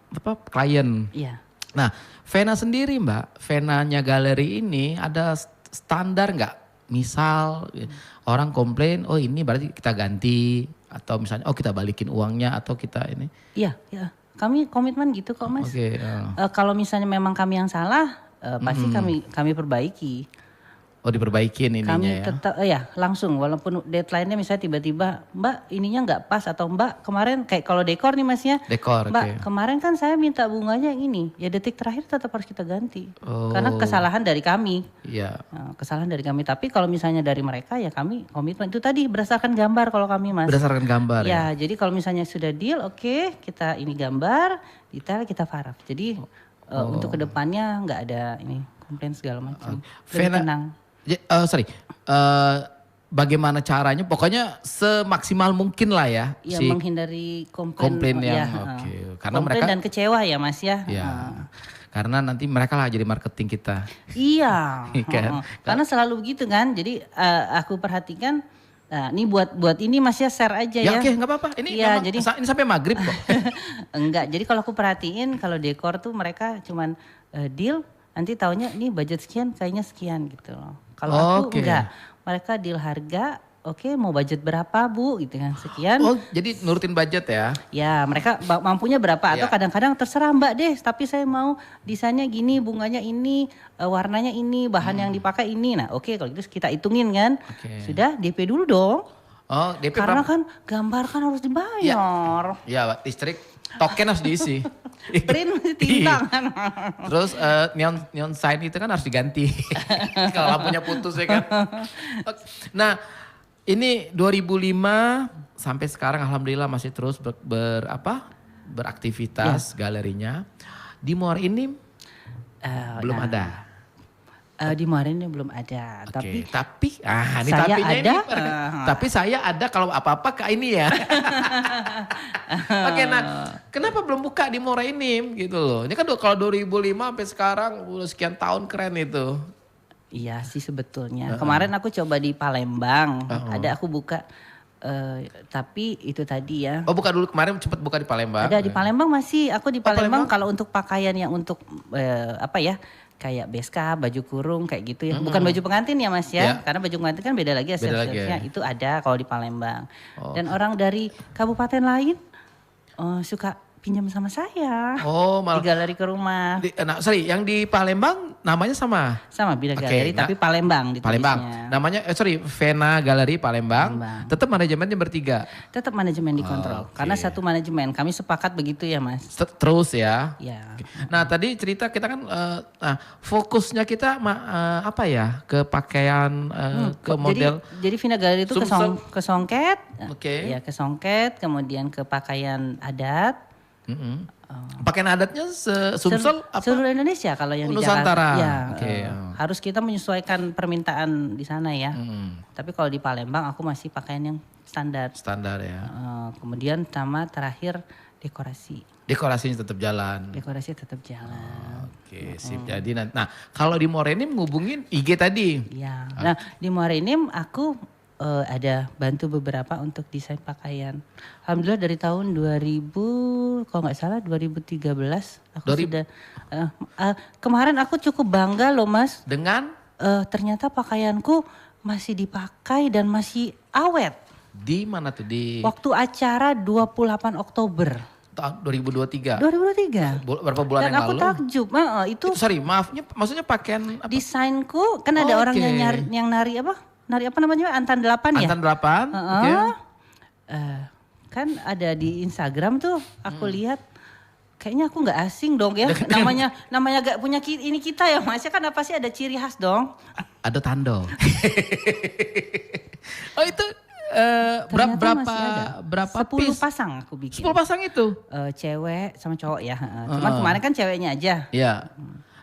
klien. Iya. Nah Vena sendiri Mbak, Venanya galeri ini ada standar nggak? Misal orang komplain, oh ini berarti kita ganti atau misalnya kita balikin uangnya atau kita ini. Iya. Kami komitmen gitu kok Mas. Kalau misalnya memang kami yang salah, pasti kami perbaiki. Oh diperbaikin ininya kami ya? Kami tetap langsung walaupun deadline-nya misalnya tiba-tiba Mbak ininya nggak pas atau Mbak kemarin kayak kalau dekor nih Mas ya. Dekor, Mbak kemarin kan saya minta bunganya yang ini. Ya detik terakhir tetap harus kita ganti. Karena kesalahan dari kami. Iya. Kesalahan dari kami. Tapi kalau misalnya dari mereka ya kami komitmen. Itu tadi berdasarkan gambar kalau kami Mas. Berdasarkan gambar ya? Jadi kalau misalnya sudah deal oke, kita ini gambar, detail kita faraf. Jadi untuk kedepannya nggak ada ini komplain segala macam. Lebih tenang. Bagaimana caranya? Pokoknya semaksimal mungkin lah ya. Iya menghindari komplain yang karena komplain mereka dan kecewa ya Mas ya. Karena nanti mereka lah jadi marketing kita. Iya. Karena selalu begitu kan. Jadi aku perhatikan. Nah, ini buat ini Mas ya share aja ya. Oke, nggak apa-apa. Ini ini sampai maghrib kok. Enggak. Jadi kalau aku perhatiin kalau dekor tuh mereka cuman deal. Nanti taunya ini budget sekian kayaknya sekian gitu loh. Kalau aku enggak, mereka deal harga, oke mau budget berapa Bu gitu kan, sekian. Oh, jadi nurutin budget ya? Ya mereka mampunya berapa atau Ya. kadang-kadang terserah Mbak deh, tapi saya mau desainnya gini, bunganya ini, warnanya ini, bahan yang dipakai ini. Nah oke kalau gitu kita hitungin kan. Oke. Sudah DP dulu dong. Oh, DP Karena berapa? kan gambar kan harus dibayar. Ya, listrik, token harus diisi. Print mesti tinta kan. Terus neon sign itu kan harus diganti. Kalau lampunya putus ya kan. Nah, ini 2005 sampai sekarang alhamdulillah masih terus beraktivitas galerinya. Di Muara Enim belum Nah, ada. di Muara Enim belum ada. Oke, Tapi ini saya tapinya ada, tapi saya ada kalau apa-apa ke ini ya. Oke, nah kenapa belum buka di Muara Enim gitu loh. Ini kan kalau 2005 sampai sekarang udah sekian tahun keren itu. iya sih sebetulnya. Kemarin aku coba di Palembang, ada aku buka. Tapi itu tadi ya. Oh buka dulu kemarin cepet buka di Palembang. Ada di Palembang masih. Aku di Palembang? Palembang kalau untuk pakaian yang untuk apa ya? Kayak beska, baju kurung kayak gitu ya. Bukan baju pengantin ya Mas ya. Ya. Karena baju pengantin kan beda lagi Beda lagi accessories-nya. ya. Itu ada kalau di Palembang. Oh. Dan orang dari kabupaten lain suka pinjam sama saya. Oh Di malah. galeri ke rumah. Sorry yang di Palembang namanya sama. Sama Bida Oke, Galeri tapi Palembang ditulisnya. Palembang. Namanya Vena Galeri Palembang. Palembang. Tetap manajemennya bertiga. Tetap manajemen dikontrol. Oke. Karena satu manajemen. Kami sepakat begitu ya Mas. Terus ya. Ya. Nah tadi cerita kita kan, fokusnya kita apa ya ke pakaian, ke model. Jadi Vina Galeri itu Sumsel. ke songket. Oke. Ya ke songket. Kemudian ke pakaian adat. Pakaian adatnya Sumsel apa? Seluruh Indonesia kalau yang di Nusantara. Jakarta. Ya, Oke. harus kita menyesuaikan permintaan di sana ya. Tapi kalau di Palembang aku masih pakaian yang standar. Standar ya. Kemudian sama terakhir dekorasi. Dekorasinya tetap jalan. Dekorasi tetap jalan. Oke, sip. Jadi nah kalau di Morenim ngubungin IG tadi. Iya. Nah di Muara Enim aku ada bantu beberapa untuk desain pakaian. Alhamdulillah dari tahun 2000 kalau nggak salah 2013 aku sudah kemarin aku cukup bangga loh Mas. Dengan Ternyata pakaianku masih dipakai dan masih awet. di mana tuh di Waktu acara 28 Oktober tahun 2023. 2003. Berapa bulan Dan yang aku lalu? takjub, itu Sorry, maafnya maksudnya pakaian apa? desainku kan ada Oh, orang oke. yang nari apa? Nari apa namanya? Antan 8 ya? Antan 8. Oke. Kan ada di Instagram tuh aku lihat kayaknya aku nggak asing dong ya. namanya gak punya ini kita ya Mas. Ya kan apa sih ada ciri khas dong. Ada tando. Oh itu Ternyata berapa masih ada. berapa 10 piece? pasang aku bikin. 10 pasang itu. Cewek sama cowok ya. Cuman kemarin kan ceweknya aja. Iya.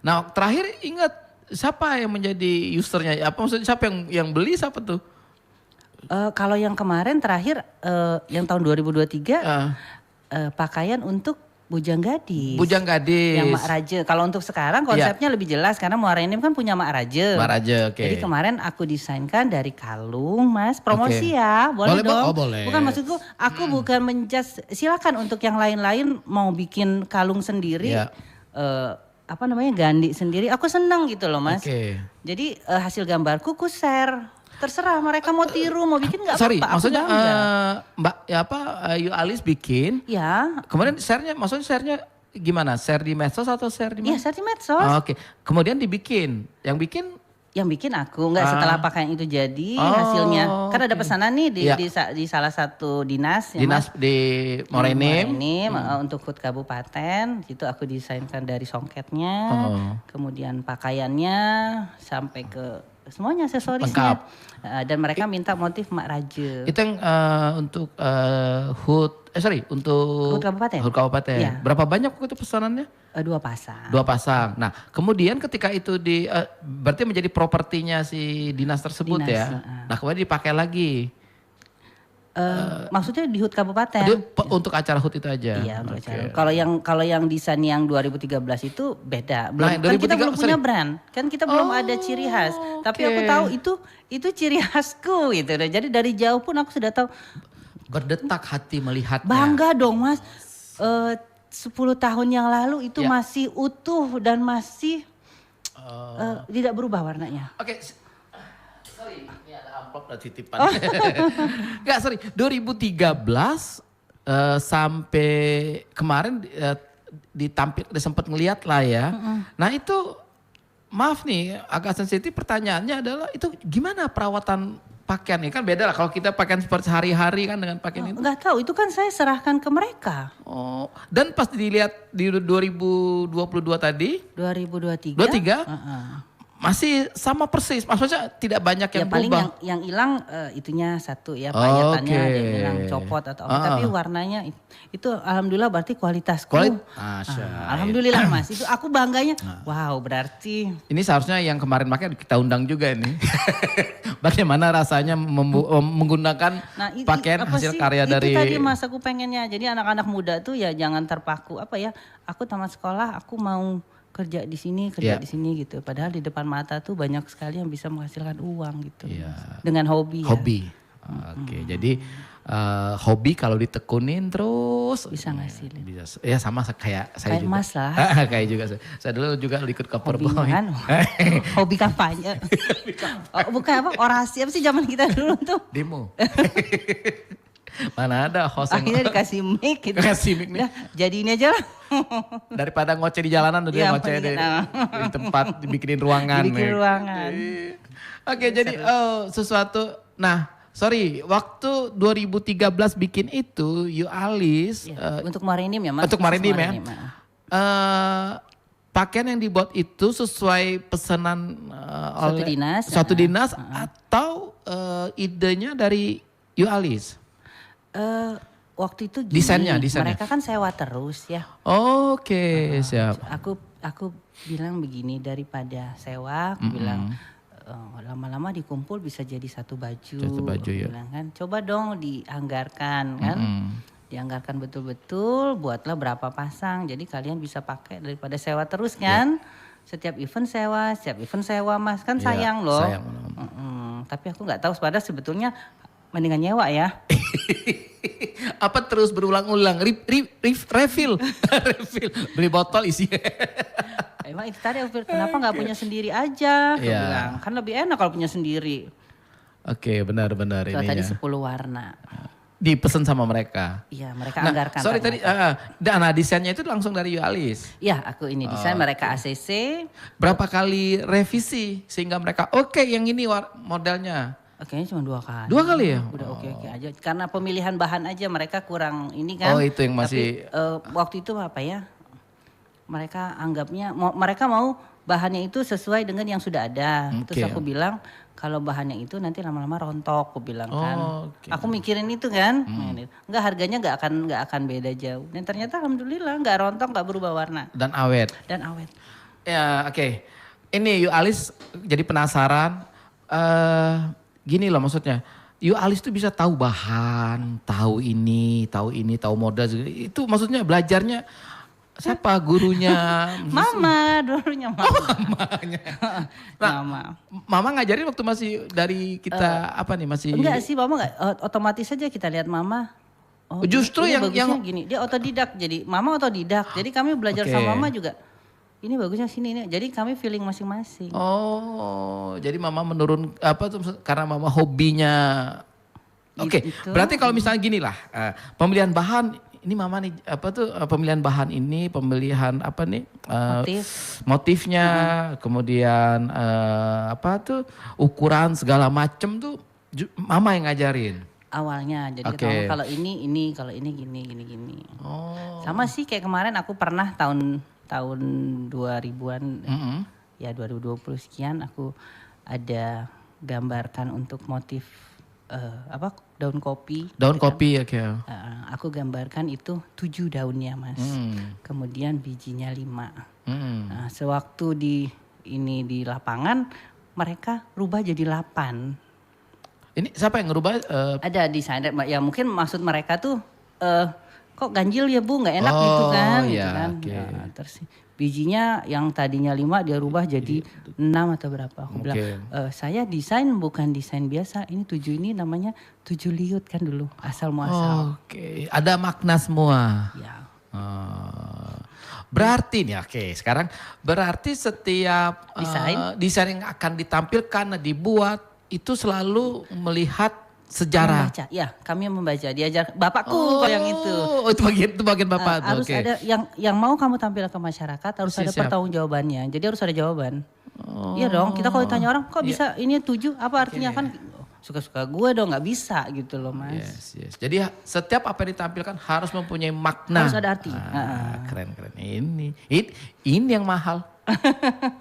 Nah, terakhir ingat siapa yang menjadi usernya? Apa maksudnya siapa yang beli siapa tuh? Kalau yang kemarin terakhir yang tahun 2023 pakaian untuk bujang gadis. Bujang gadis. Yang Mak Raja. Kalau untuk sekarang konsepnya lebih jelas karena Muara Enim kan punya Mak Raja. Mak Raja, oke. Jadi kemarin aku desainkan dari kalung, Mas. Promosi ya, boleh Boleh, dong. oh, boleh. Bukan maksudku, aku bukan menjudge. Silakan untuk yang lain-lain mau bikin kalung sendiri, Iya. apa namanya gandi sendiri. Aku senang gitu loh, Mas. Oke. Jadi hasil gambarku ku share. Terserah mereka mau tiru, mau bikin nggak Sorry, apa-apa. Aku maksudnya bangga. Mbak ya apa Yu Alis bikin. Ya, Kemudian share-nya gimana? Share di medsos atau share di iya mana? share di medsos. Oke. Kemudian dibikin. Yang bikin Yang bikin aku nggak setelah pakaian itu jadi Oh, hasilnya kan ada oke. pesanan nih Iya. di salah satu dinas ya, dinas Mas. di Morenim. Untuk HUT kabupaten itu aku desainkan dari songketnya, Oh. kemudian pakaiannya sampai ke semuanya aksesorisnya. Lengkap. Dan mereka minta motif Mak Raja. Itu yang untuk untuk HUT kabupaten. HUT kabupaten. Iya. Berapa banyak waktu itu pesanannya? 2 pasang. 2 pasang. Nah, kemudian ketika itu berarti menjadi propertinya si dinas tersebut Dinas, ya. Nah, kemudian dipakai lagi. Maksudnya di HUT kabupaten. Dia untuk acara HUT itu aja. Iya untuk Oke. acara. Kalau yang desain yang 2013 itu beda. Nah, Belum, kan kita 2003 belum punya brand. Kan kita belum ada ciri khas. Tapi aku tahu itu ciri khasku gitu. Jadi dari jauh pun aku sudah tahu. Berdetak hati melihatnya. Bangga dong Mas. 10 tahun yang lalu itu Ya. masih utuh dan masih tidak berubah warnanya. Oke. Sorry, ini ada amplop dan titipan. Enggak, sorry. 2013 sampai kemarin ditampil, sempat ngeliat lah ya. Nah itu maaf nih agak sensitif, pertanyaannya adalah itu gimana perawatan pakaian ini? Kan beda lah kalau kita pakaian seperti sehari-hari kan dengan pakaian itu. Enggak tahu, itu kan saya serahkan ke mereka. Oh, dan pas dilihat di 2022 tadi, 2023. 23 masih sama persis, maksudnya tidak banyak yang paling berubah. yang hilang itunya satu ya, payetannya ada yang hilang, copot atau apa, tapi warnanya itu alhamdulillah berarti kualitasku. Alhamdulillah Mas, itu aku bangganya. Wow, berarti ini seharusnya yang kemarin pakai kita undang juga ini. Bagaimana rasanya menggunakan pakaian hasil karya dari. Itu tadi Mas, aku pengennya. Jadi anak-anak muda tuh ya jangan terpaku apa ya. Aku tamat sekolah, aku mau kerja di sini gitu. Padahal di depan mata tuh banyak sekali yang bisa menghasilkan uang gitu. Dengan hobi. Hobi. Oke, jadi hobi kalau ditekunin terus bisa ngasilin. Bisa. Ya sama kayak saya kayak juga. Mas lah. Kayak juga saya dulu juga ikut cover boy. Kan? Hobi kampanye. Bukan apa, orasi apa sih zaman kita dulu tuh? Demo. Mana ada host yang akhirnya dikasih mic gitu. Kasih mic nih. Udah, jadi ini aja lah. Daripada ngoceh di jalanan udah ngoceh di tempat dibikinin ruangan. Dibikin ruangan. Oke, jadi sesuatu. Nah, sorry, waktu 2013 bikin itu, You Alice. Untuk maritim ya Mas. Untuk maritim ya. Pakaian yang dibuat itu sesuai pesanan oleh suatu dinas atau idenya dari You Alice? Waktu itu gini, desainnya. Mereka kan sewa terus ya. Oke, siap. Aku bilang begini, daripada sewa, aku bilang lama-lama dikumpul bisa jadi satu baju. Satu baju ya. Bilang kan, coba dong dianggarkan kan. Dianggarkan betul-betul, buatlah berapa pasang. Jadi kalian bisa pakai daripada sewa terus kan. Setiap event sewa Mas, kan sayang loh. Sayang. Tapi aku nggak tahu, padahal sebetulnya mendingan nyewa ya. Apa terus berulang-ulang refill beli botol isi. Emang itu tadi kenapa nggak punya sendiri aja? Aku bilang kan lebih enak kalau punya sendiri. Oke, benar-benar ini. Tadi 10 warna. Dipesan sama mereka. Iya, mereka anggarkan. Sorry tadi, desainnya itu langsung dari You Alice. Iya, aku ini desain, mereka ACC. Berapa kali revisi sehingga mereka yang ini modelnya? Kayaknya cuma 2 kali. 2 kali ya? Udah oke aja. Karena pemilihan bahan aja mereka kurang ini kan. Oh itu yang masih. Tapi waktu itu apa ya, mereka anggapnya, mereka mau bahannya itu sesuai dengan yang sudah ada. Terus aku bilang, kalau bahannya itu nanti lama-lama rontok, aku bilang kan. Aku mikirin itu kan. Enggak, harganya enggak akan beda jauh. Dan ternyata alhamdulillah enggak rontok, enggak berubah warna. Dan awet. Ya oke. Ini You Alice jadi penasaran. Gini loh maksudnya. You Alice tuh bisa tahu bahan, tahu ini, tahu model. Itu maksudnya belajarnya siapa gurunya? Mama, dulunya mama. Mamanya. Mama ngajarin waktu masih dari kita masih. Enggak sih, mama enggak, otomatis saja kita lihat mama. Justru yang gini, dia otodidak. Jadi mama otodidak. Jadi kami belajar sama mama juga. Ini bagusnya sini ini. Jadi kami feeling masing-masing. Jadi mama menurun karena mama hobinya. Oke. Berarti kalau misalnya gini lah, pemilihan bahan ini mama nih pemilihan bahan ini, pemilihan motifnya, kemudian ukuran segala macem tuh mama yang ngajarin. Awalnya jadi kalau ini kalau ini gini. Sama sih kayak kemarin aku pernah tahun 2000-an ya 2020 sekian aku ada gambarkan untuk motif daun kopi. Daun kopi ya. Aku gambarkan itu 7 daunnya Mas. Kemudian bijinya 5. Nah, sewaktu di lapangan mereka rubah jadi 8. Ini siapa yang ngerubah? Ada desainer ya, mungkin maksud mereka tuh kok ganjil ya Bu, nggak enak gitu kan. Nah, terus bijinya yang tadinya 5 dia rubah jadi 6 atau berapa. Aku bilang, saya desain bukan desain biasa, ini 7 ini namanya 7 liut kan dulu, asal muasal. Ada makna semua. Ya. Berarti nih sekarang berarti setiap desain yang akan ditampilkan, dibuat itu selalu melihat sejarah. Membaca, ya kami yang membaca. Diajar bapakku kalau yang itu. Oh, itu bagian bapak tuh. Harus Oke. ada yang mau kamu tampil ke masyarakat harus ada Siap. pertanggungjawabannya. Jadi harus ada jawaban. Iya dong. Kita kalau ditanya orang kok bisa ini 7 apa artinya kan suka-suka gue dong nggak bisa gitu loh mas. Yes. Jadi setiap apa yang ditampilkan harus mempunyai makna. Harus ada arti. Keren. Ini yang mahal.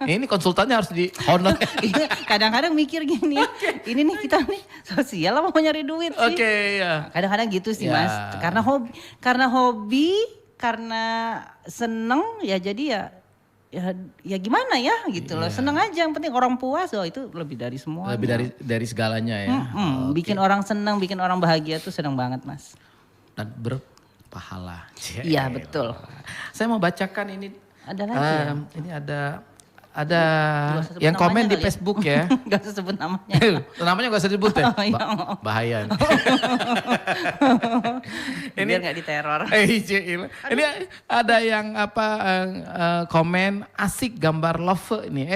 Ini konsultannya harus di honor. Kadang-kadang mikir gini ya, ini nih kita nih sosial apa mau nyari duit sih? Oke, ya. Kadang-kadang gitu sih Ya. mas, karena hobi, karena seneng ya jadi ya gimana ya gitu loh, seneng aja yang penting orang puas itu lebih dari semua. Lebih dari segalanya ya. Bikin orang seneng, bikin orang bahagia tuh seneng banget mas. Dan berpahala. Iya betul. Saya mau bacakan ini. Ada lagi ya? Ini ada Gak usah sebut yang komen namanya di kali ya? Facebook ya. Gak usah sebut namanya. Namanya gak usah disebut ya? Oh, iya. Bahaya. Biar gak diteror. Ini ada yang komen asik gambar love ini.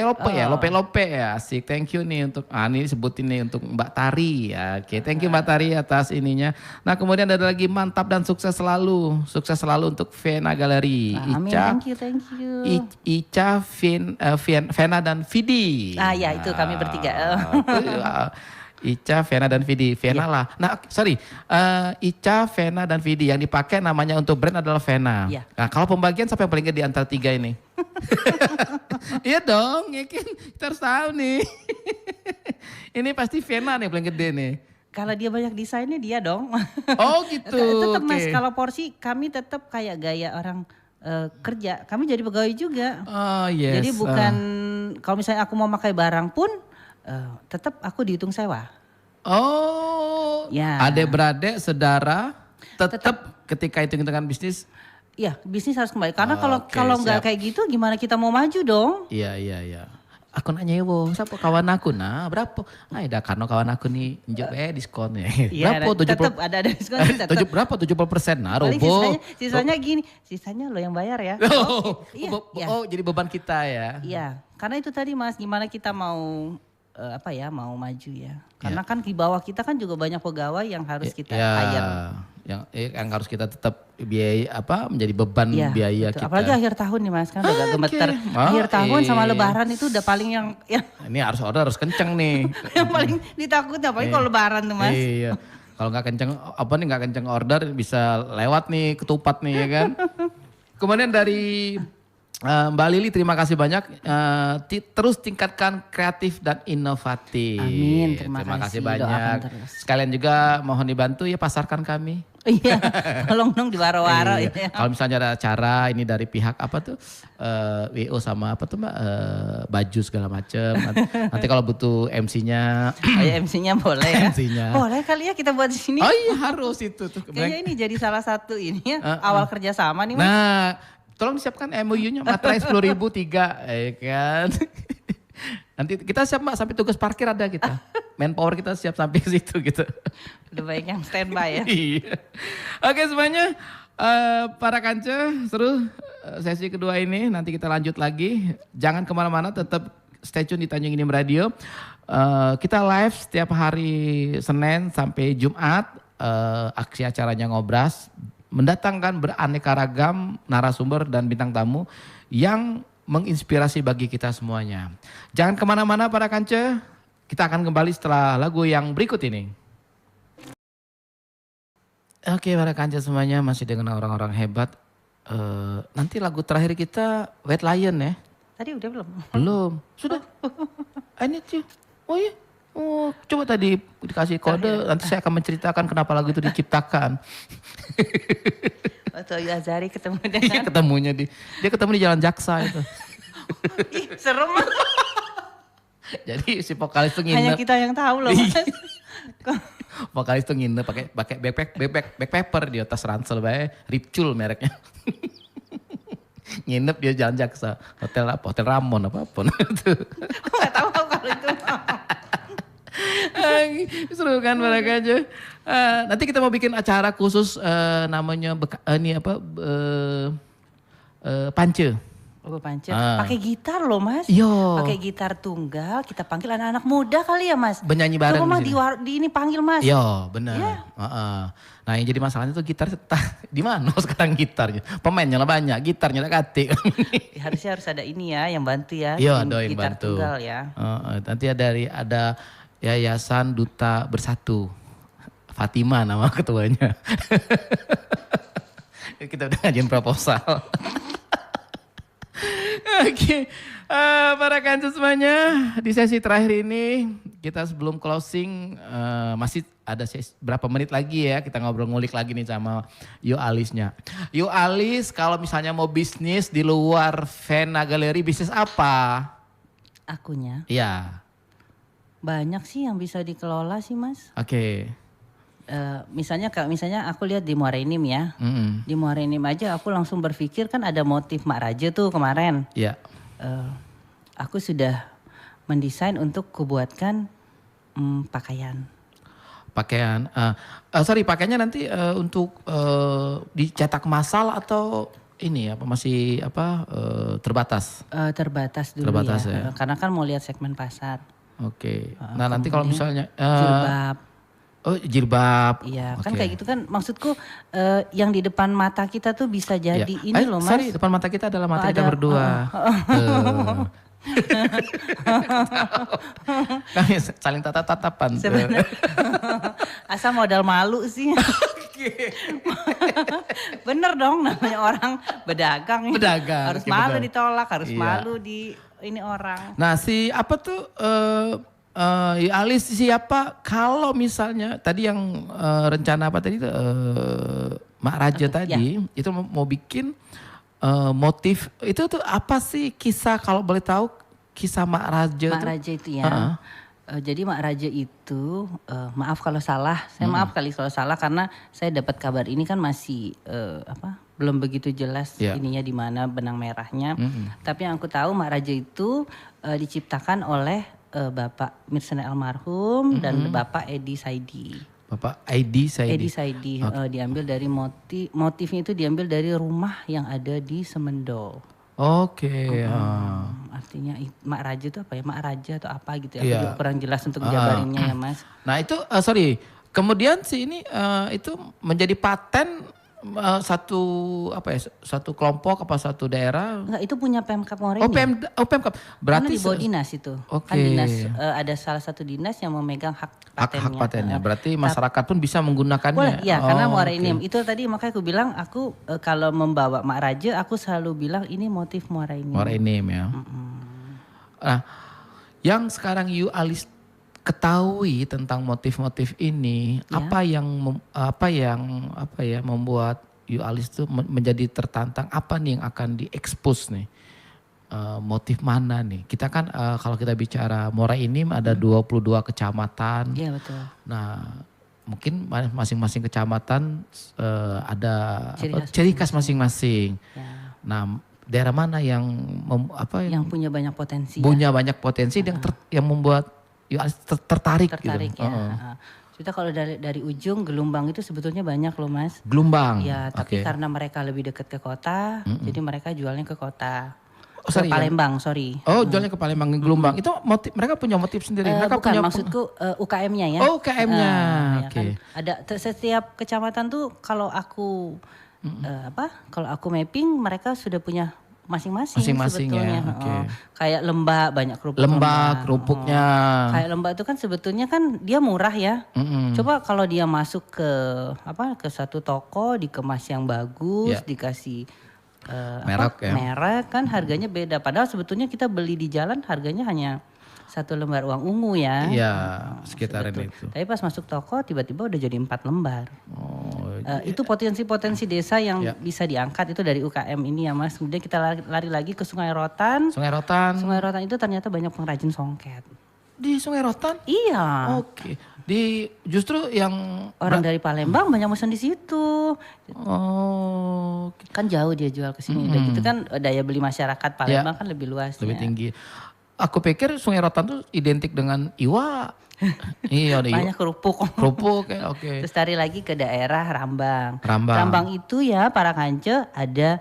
Lope ya asik. Thank you nih untuk ini sebutin nih untuk Mbak Tari ya. Oke, thank you Mbak Tari atas ininya. Nah, kemudian ada lagi mantap dan sukses selalu. Sukses selalu untuk Vena Galeri. Amin, Ica, thank you. Ica, Vena dan Vidi. Ya itu kami bertiga. Ica, Vena dan Vidi. Vena lah. Nah sorry, Ica, Vena dan Vidi. Yang dipakai namanya untuk brand adalah Vena. Iya. Nah kalau pembagian siapa yang paling gede di antara 3 ini? Iya dong, ya kan kita harus tahu nih. Ini pasti Vena nih paling gede nih. Kalau dia banyak desainnya dia dong. Oh gitu. Tetap mas, oke. kalau porsi kami tetap kayak gaya orang kerja. Kami jadi pegawai juga. Oh yes. Jadi bukan kalau misalnya aku mau pakai barang pun tetap aku dihitung sewa. Oh, Ya. adik-beradik, saudara, tetap ketika hitung-hitungan bisnis. Iya, bisnis harus kembali. Karena kalau Oke, kalau nggak siap. kayak gitu, gimana kita mau maju dong? Iya. Aku nak nyewo, siapa kawan aku berapa? Dah karena kawan aku nih njok diskon ya. Iya, Berapa? tetap ada diskon tetap. Berapa? 70%. Nah, Paling robo. sisanya gini, sisanya lo yang bayar ya. Oh, jadi beban kita ya. Iya, karena itu tadi mas, gimana kita mau mau maju ya. Karena kan di bawah kita kan juga banyak pegawai yang harus kita hire. Yang harus kita tetap biaya menjadi beban Iya, biaya betul. kita. Apalagi akhir tahun nih mas, kan udah agak gemeter. Oh, Akhir tahun sama iya. lebaran itu udah paling yang Ini harus kenceng nih. yang paling ditakutin apalagi kalau lebaran tuh mas. Iya. Kalau nggak kenceng order bisa lewat nih ketupat nih ya kan. Kemudian dari Mbak Lili terima kasih banyak. Terus tingkatkan kreatif dan inovatif. Amin, terima kasih kasih. banyak. Doakan terus. Sekalian juga mohon dibantu ya pasarkan kami. Iya, tolong dong diwaro-waro. Iya. Ya. Kalau misalnya ada acara ini dari pihak WO sama Mbak baju segala macem. Nanti kalau butuh MC-nya. Oh ya MC-nya boleh ya. MC-nya. Boleh kali ya kita buat di sini. Oh iya harus itu tuh. Kayaknya ini jadi salah satu ini ya awal kerjasama nih mas. Nah, tolong siapkan MOU-nya materai 10.000 3 ya kan. Nanti kita siap Mbak sampai tugas parkir ada kita. Manpower kita siap sampai ke situ gitu. Udah baik yang standby ya. Iya. Oke semuanya, para kanca seru sesi kedua ini. Nanti kita lanjut lagi. Jangan kemana-mana, tetap stay tune di Tanjung Inim Radio. Kita live setiap hari Senin sampai Jumat. Aksi acaranya Ngobras. Mendatangkan beraneka ragam narasumber dan bintang tamu yang menginspirasi bagi kita semuanya. Jangan kemana-mana para kanca. Kita akan kembali setelah lagu yang berikut ini. Oke para kanca semuanya masih dengan orang-orang hebat. Nanti lagu terakhir kita White Lion ya. Tadi udah belum? Belum. Sudah. I need you. Oh iya. Oh, coba tadi dikasih kode, nanti saya akan menceritakan kenapa lagu itu diciptakan. Waktu Ayu Azari ketemu Iya dengan ketemunya dia ketemu di Jalan Jaksa itu. Ih, serem. Jadi si vokalis tuh Hanya nginep. kita yang tahu loh mas. Vokalis tuh nginep pakai backpacker di atas ransel bae, Ripcul mereknya. Nginep dia Jalan Jaksa, hotel Ramon apapun itu. Gak tahu kalau itu. Seru kan mereka aja. Nanti kita mau bikin acara khusus namanya Pance. Oh, Pance. Pakai gitar loh Mas. Yo. Pakai gitar tunggal, kita panggil anak-anak muda kali ya Mas. Benyanyi bareng Coba Mas di sini. di ini panggil Mas. Yo, benar. Iya. Nah, yang jadi masalahnya tuh gitar di mana sekarang gitarnya? Pemainnya lah banyak, gitarnya tak katik. Harusnya harus ada ini ya yang bantu ya. Iya, bikin doain gitar bantu. tunggal ya. Nanti ada Yayasan Duta Bersatu. Fatima nama ketuanya. Kita udah ngajuin proposal. Oke, para kancu semuanya, di sesi terakhir ini kita sebelum closing masih ada berapa menit lagi ya, kita ngobrol ngulik lagi nih sama Yu Alisnya. Yu Alis, kalau misalnya mau bisnis di luar Vena Galeri, bisnis apa? Akunya Iya. banyak sih yang bisa dikelola sih Mas. Oke. Misalnya aku lihat di Muara Enim ya. Di Muara Enim aja aku langsung berpikir kan ada motif Mak Raja tuh kemarin. Iya. Aku sudah mendesain untuk kubuatkan pakaian. Pakaian, pakaiannya nanti untuk dicetak massal atau ini apa masih terbatas? Terbatas dulu Terbatas ya. Karena kan mau lihat segmen pasar. Oke. Nah nanti kalau misalnya Jilbab. Oh jilbab. Iya kan Oke. kayak gitu kan maksudku yang di depan mata kita tuh bisa jadi Ya. ini loh Mas. Sorry, depan mata kita adalah mata kita Ada, berdua. Kami saling tatap-tatapan. Sebenarnya asal modal malu sih. Bener dong namanya orang bedagang. Pedagang, Harus oke, malu betul. ditolak, harus Iya. malu di ini orang. Nah si apa tuh Alis siapa kalau misalnya tadi yang rencana apa tadi Mak Raja tadi itu mau bikin motif itu tuh apa sih kisah kalau boleh tahu kisah Mak Raja Mak tuh? Raja itu ya. Jadi Mak Raja itu maaf kalau salah, saya maaf kali kalau salah karena saya dapat kabar ini kan masih belum begitu jelas ininya di mana benang merahnya. Tapi yang aku tahu Mak Raja itu diciptakan oleh Bapak Mirsani almarhum dan Bapak Edi Saidi. Bapak Edi Saidi. Edi Saidi diambil dari motifnya itu diambil dari rumah yang ada di Semendo. Oke. Artinya Mak Raja itu apa ya? Mak Raja atau apa gitu ya? Iya. Aku juga kurang jelas untuk jabarinnya ya Mas. Nah itu kemudian si ini itu menjadi paten satu kelompok apa satu daerah. Enggak, itu punya Pemkab Morenin. Pemkab. Karena Berarti di bawah dinas itu. Oke. Kan dinas ada salah satu dinas yang memegang hak patennya. hak patennya. Berarti masyarakat pun bisa menggunakannya. Boleh, ya karena Muara oke. Enim. Itu tadi makanya aku bilang aku kalau membawa Mak Raja aku selalu bilang ini motif Muara Enim. Muara Enim ya. Nah, yang sekarang Yu Alis ketahui tentang motif-motif ini, apa yang membuat Yu Alis itu menjadi tertantang, apa nih yang akan diekspos nih? Motif mana nih? Kita kan kalau kita bicara Muara Enim ada 22 kecamatan. Iya betul. Nah, mungkin masing-masing kecamatan ada Ciri khas ciri khas masing-masing. Ya. Nah, daerah mana yang Yang punya banyak potensi. punya banyak potensi yang membuat tertarik tertarik gitu. ya. Kita kalau dari ujung Gelombang itu sebetulnya banyak loh Mas. Gelombang. Ya, tapi Oke. karena mereka lebih dekat ke kota, jadi mereka jualnya ke kota. Oh, Ke sorry, ya. Palembang, sorry. Oh, jualnya ke Palembang, Gelombang. Itu motif mereka punya motif sendiri. Mereka Bukan, punya maksudku UKM-nya ya. Oh, UKM-nya. Ya Oke. kan. Ada setiap kecamatan tuh kalau aku kalau aku mapping mereka sudah punya masing-masing Masing-masing ya, sebetulnya. oke. Kayak Lembah banyak kerupuk Lembah, kerupuknya. Kayak Lembah itu kan sebetulnya kan dia murah ya. Coba kalau dia masuk ke satu toko dikemas yang bagus, Ya. dikasih Merek ya. merek kan harganya beda. Padahal sebetulnya kita beli di jalan harganya hanya 1 lembar uang ungu ya. Iya, sekitaran itu. Tapi pas masuk toko tiba-tiba udah jadi 4 lembar. Oh, Itu potensi-potensi desa yang Ya. bisa diangkat itu dari UKM ini ya Mas. Kemudian kita lari lagi ke Sungai Rotan. Sungai Rotan. Sungai Rotan itu ternyata banyak pengrajin songket. Di Sungai Rotan? Iya. Oke. Justru yang Orang dari Palembang banyak pesan di situ. oh, Kan jauh dia jual ke sini. Udah gitu kan daya beli masyarakat Palembang kan lebih luas. lebih ya. tinggi. Aku pikir Sungai Rotan tuh identik dengan iwa. Iya, ada iwa. Banyak kerupuk. Kerupuk ya, oke. Terus tarik lagi ke daerah Rambang. Rambang. Rambang itu ya para kanca ada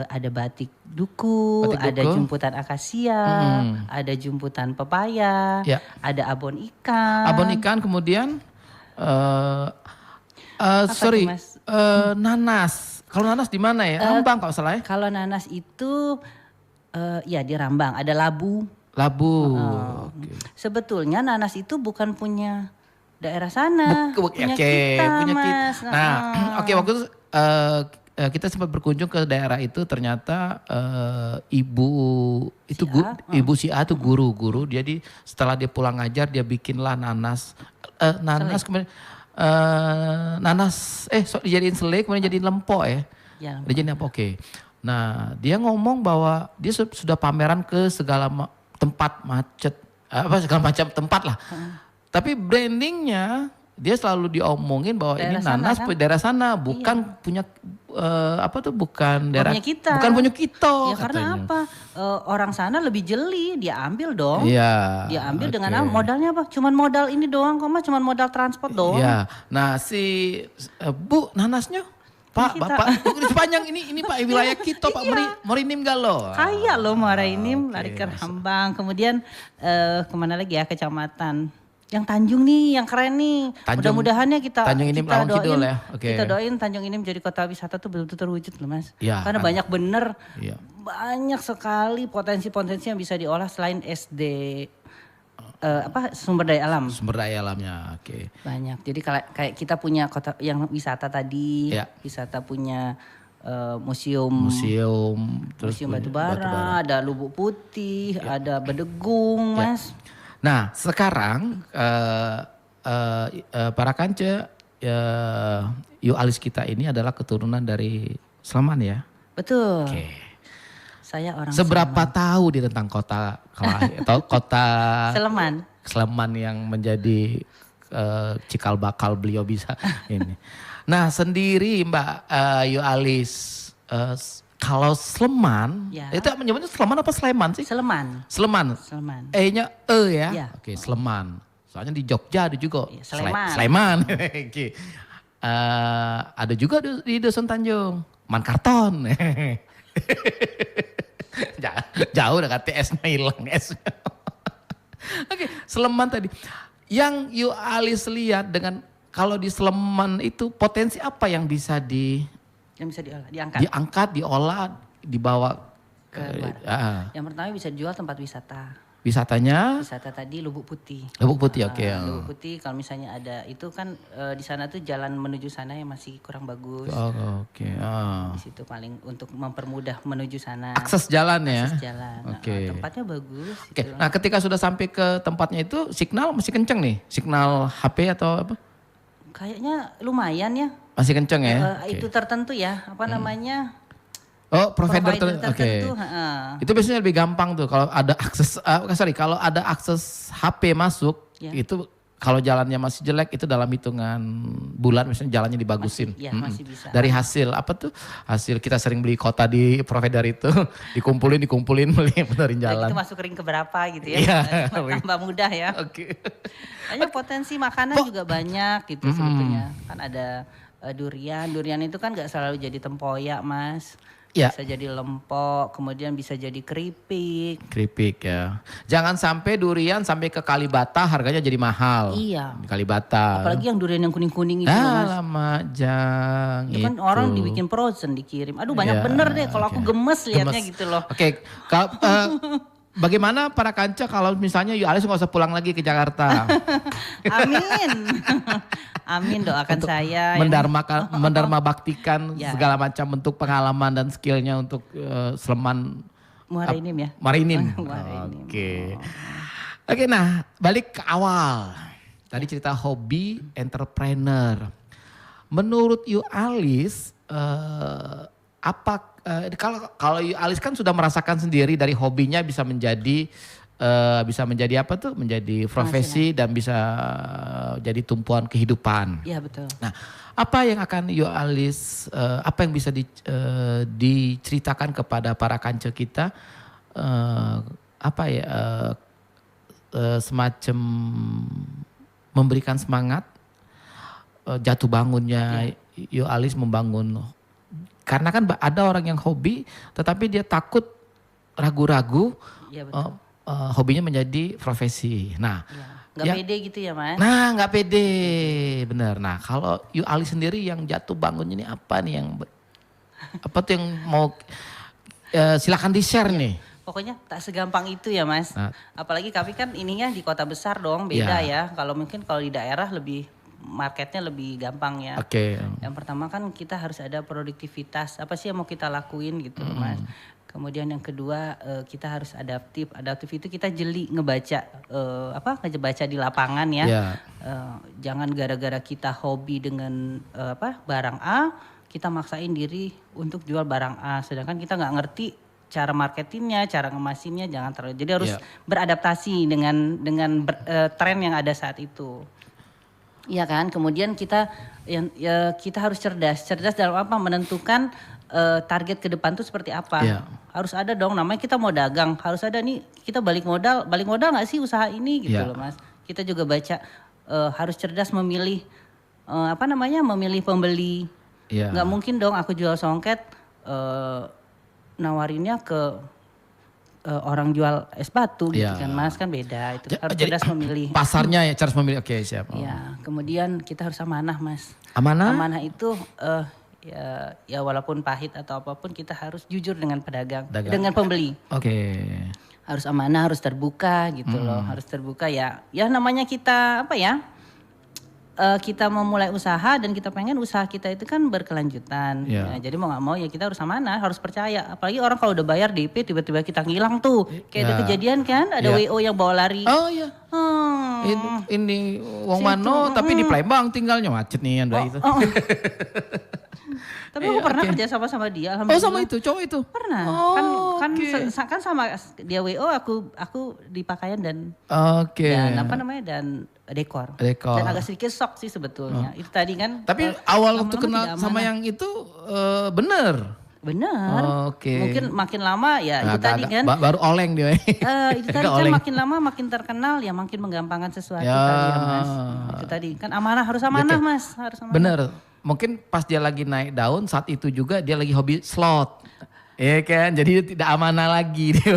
ada batik duku, Batik ada duku. jumputan akasia, ada jumputan pepaya, Ya. ada abon ikan. Abon ikan kemudian tuh, Mas? nanas. Kalau nanas di mana ya? Rambang kalau salah ya? Kalau nanas itu ya di Rambang, ada labu. Labu. Sebetulnya nanas itu bukan punya daerah sana, punya Oke, kita, punya kita. Mas. Nah, oke waktu itu kita sempat berkunjung ke daerah itu, ternyata ibu itu ibu si A itu guru. Jadi setelah dia pulang ngajar dia bikinlah nanas kemudian dijadiin selai kemudian jadiin lempok ya. Ya, Dia jadiin apa? Oke. Nah, dia ngomong bahwa dia sudah pameran ke segala tempat segala macam tempat lah. Tapi brandingnya dia selalu diomongin bahwa Daerah ini sana, nanas kan? daerah sana, bukan punya bukan daerah punya kita. bukan punya kita. Ya karena katanya. apa? Orang sana lebih jeli, dia ambil dong. Iya. Dia ambil oke. dengan apa? Modalnya apa? Cuman modal ini doang kok, Mas. Cuman modal transport doang. Iya. Nah, Bu, nanasnya Pak, Kita. Bapak, sepanjang ini Pak wilayah kita Pak Merinim Galo. Kaya loh Muarainim, oke, lari ke Rambang. Kemudian kemana lagi ya, kecamatan. Yang Tanjung nih, yang keren nih. Mudah-mudahannya kita Tanjung Inim, kita Lawang Kidul ya. Oke. Kita doain Tanjung Inim jadi kota wisata tuh betul-betul terwujud loh, Mas. Iya, Karena kan. banyak bener, Iya. banyak sekali potensi-potensi yang bisa diolah selain SD sumber daya alam. Sumber daya alamnya. Oke. Banyak. Jadi kayak kita punya kota yang wisata tadi, Iya. wisata punya museum Terus Museum punya Batubara, ada Lubuk Putih, ada Bedegung, Mas. Nah, sekarang para kanca Yu Alis kita ini adalah keturunan dari Sleman ya. Betul. Oke. Saya orang Seberapa tahu di tentang kota atau kota Sleman. Sleman yang menjadi cikal bakal beliau bisa ini. Nah, sendiri Mbak Yu Alis, kalau Sleman, Ya. itu menyebutnya Sleman apa Sleman sih? Sleman. Sleman. Sleman. E-nya ya. Iya. Oke, Sleman. Soalnya di Jogja ada juga. Iya, Sleman. Sleman. Oke. Ada juga di Dusun Tanjung. Mankarton. Jauh udah TS-nya hilang S. Oke, Sleman tadi. Yang Yu Alis lihat dengan kalau di Sleman itu potensi apa yang bisa Yang bisa diolah, diangkat. diangkat, diolah, dibawa Ke luar. Yang pertama bisa dijual tempat wisata. wisatanya Wisata tadi Lubuk Putih. Lubuk Putih, oke. Lubuk Putih kalau misalnya ada itu kan di sana tuh jalan menuju sana yang masih kurang bagus. Oh, oke. Di situ paling untuk mempermudah menuju sana. Akses jalan ya. Akses jalan. Nah, Oke. tempatnya bagus. Oke. gitu. Nah, ketika sudah sampai ke tempatnya itu signal masih kenceng nih? Signal HP atau apa? Kayaknya lumayan ya. Masih kenceng ya? Oke. Itu tertentu ya. Apa namanya? Oh, provider Provider oke. tertentu. heeh. Itu biasanya lebih gampang tuh kalau ada akses kalau ada akses HP masuk Ya. itu kalau jalannya masih jelek itu dalam hitungan bulan misalnya jalannya dibagusin. Masih, ya, masih bisa. Dari hasil apa tuh? Hasil kita sering beli kota di provider itu dikumpulin beli benerin Dan jalan. itu masuk ring keberapa gitu ya. Iya. Tambah mudah ya. Oke. Banyak potensi makanan juga banyak gitu sebetulnya. Kan ada durian. Durian itu kan gak selalu jadi tempoyak, Mas. Ya. Bisa jadi lempok, kemudian bisa jadi keripik. Keripik ya. Jangan sampai durian sampai ke Kalibata harganya jadi mahal. Iya. Di Kalibata. Apalagi yang durian yang kuning-kuning itu, Mas. Lama jang. Itu kan orang dibikin frozen dikirim. Aduh banyak Iya, bener deh kalau aku gemes liatnya Gemes. gitu loh. Oke, kalau bagaimana para kanca kalau misalnya Yu Alis nggak usah pulang lagi ke Jakarta? Amin. Amin doakan Untuk saya. mendarma baktikan Ya. segala macam bentuk pengalaman dan skillnya untuk Sleman Muarainim ya. Marinim. Muarainim. Oke. Oke, nah balik ke awal. Tadi cerita hobi entrepreneur. Menurut Yu Alis kalau Yu Alis kan sudah merasakan sendiri dari hobinya bisa menjadi apa tuh? Menjadi profesi dan bisa jadi tumpuan kehidupan. Iya betul. Nah, apa yang akan Yu Alis, apa yang bisa diceritakan kepada para kanca kita, semacam memberikan semangat, jatuh bangunnya Yu Alis membangun Karena kan ada orang yang hobi tetapi dia takut ragu-ragu Iya betul. hobinya menjadi profesi. Nah, Iya. Nggak pede gitu ya Mas? nah nggak pede, bener. Nah kalau Yu Ali sendiri yang jatuh bangun ini apa nih apa tuh yang mau silakan di-share nih. Pokoknya tak segampang itu ya Mas. Nah. Apalagi kami kan ininya di kota besar dong, beda Ya. ya. Kalau mungkin kalau di daerah lebih marketnya lebih gampang ya. Oke. Yang pertama kan kita harus ada produktivitas. Apa sih yang mau kita lakuin gitu Mas. Kemudian yang kedua kita harus adaptif. Adaptif itu kita jeli ngebaca ngebaca di lapangan ya. Ya. Jangan gara-gara kita hobi dengan barang A, kita maksain diri untuk jual barang A. Sedangkan kita nggak ngerti cara marketingnya, cara ngemasinnya, jangan terlalu. Jadi harus beradaptasi dengan tren yang ada saat itu. Iya kan, kemudian kita harus cerdas dalam apa menentukan target ke depan tuh seperti apa. Iya. Harus ada dong, namanya kita mau dagang, harus ada nih kita balik modal nggak sih usaha ini gitu loh Mas. Kita juga baca harus cerdas memilih memilih pembeli. Iya. Nggak mungkin dong aku jual songket nawarinnya ke orang jual es batu gitu kan Mas, kan beda itu. Harus cerdas memilih. Pasarnya ya harus memilih. Oke, siap. Ya, kemudian kita harus amanah Mas. Amanah? Amanah itu ya walaupun pahit atau apapun kita harus jujur dengan pedagang, dengan pembeli. Oke. Harus amanah, harus terbuka gitu loh. Harus terbuka ya. Ya namanya kita kita memulai usaha dan kita pengen usaha kita itu kan berkelanjutan. Yeah. Ya, jadi mau nggak mau ya kita harus amanah, harus percaya. Apalagi orang kalau udah bayar DP tiba-tiba kita ngilang tuh. Kayak ada kejadian kan, ada WO yang bawa lari. Oh iya. Ini wong mano tapi di Palembang tinggalnya macet nih Anda itu. Tapi aku pernah kerja sama dia, Oh sama itu, cowok itu? Pernah. Kan sama dia WO aku di pakaian dan dan dekor. Dan agak sedikit shock sih sebetulnya. Itu tadi kan. Tapi awal waktu kenal sama yang itu bener. Oke. Mungkin makin lama ya itu tadi kan. Baru oleng dia. Itu tadi kan makin lama makin terkenal ya makin menggampangkan sesuatu tadi ya Mas. Itu tadi kan harus amanah Mas, harus amanah. Bener. Mungkin pas dia lagi naik daun saat itu juga dia lagi hobi slot. Iya kan, jadi dia tidak amanah lagi dia.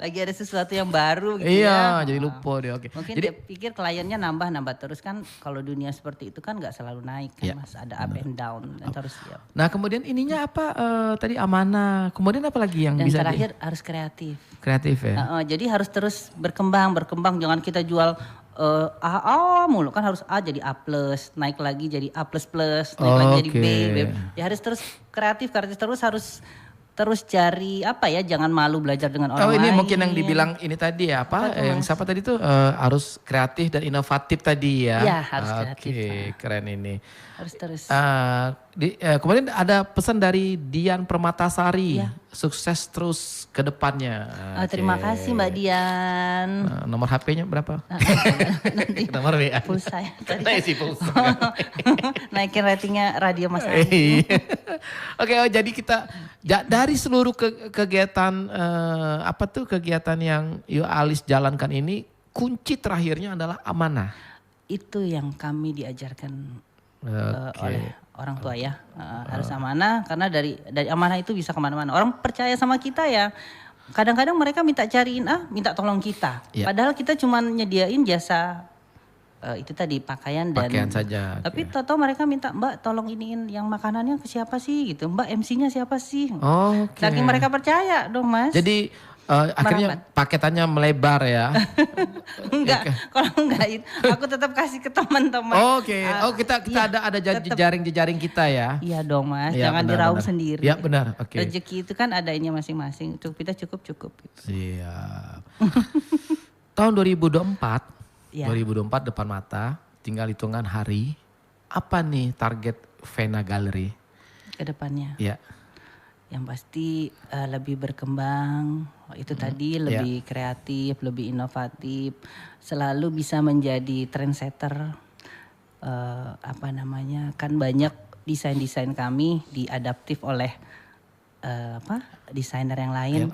Lagi ada sesuatu yang baru gitu iya, jadi lupa dia. Oke. Mungkin dia pikir kliennya nambah terus kan kalau dunia seperti itu kan nggak selalu naik kan Mas, ada up and down dan harus siap. Nah kemudian ininya apa tadi amanah, kemudian apa lagi yang dan bisa terakhir harus kreatif. Kreatif ya. Jadi harus terus berkembang, jangan kita jual A mulu kan harus A jadi A+, naik lagi jadi A++, naik lagi jadi B. Ya harus terus kreatif terus harus cari jangan malu belajar dengan orang lain. Ini mungkin yang dibilang ini tadi ya yang siapa tadi tuh harus kreatif dan inovatif tadi ya. Iya harus kreatif. Oke, keren ini. Harus terus. Kemudian ada pesan dari Dian Permatasari, sukses terus ke depannya. Terima kasih Mbak Dian. Nomor HP-nya berapa? Nanti nomor WA. Pulsa ya. Tadi pulsa. Naikin ratingnya radio Mas Ari. Oke, jadi kita dari seluruh kegiatan kegiatan yang Yu Alis jalankan ini, kunci terakhirnya adalah amanah. Itu yang kami diajarkan oleh orang tua ya. Harus amanah karena dari amanah itu bisa kemana-mana. Orang percaya sama kita ya. Kadang-kadang mereka minta minta tolong kita. Padahal kita cuma nyediain jasa itu tadi pakaian saja. Tapi tahu mereka minta Mbak tolong iniin yang makanannya ke siapa sih gitu. Mbak MC-nya siapa sih. Saking mereka percaya dong Mas. Jadi akhirnya paketannya melebar ya. Enggak, kalau enggak itu aku tetap kasih ke teman-teman. Oke. Kita ada jejaring kita ya. Iya dong Mas, jangan diraup sendiri. Iya benar. Oke. Rezeki itu kan ada ini masing-masing. Kita cukup. Siap. Tahun 2024 depan mata, tinggal hitungan hari. Apa nih target Vena Gallery ke depannya? Iya. Yang pasti lebih berkembang, itu tadi lebih kreatif, lebih inovatif, selalu bisa menjadi trendsetter. Kan banyak desain-desain kami diadaptif oleh desainer yang lain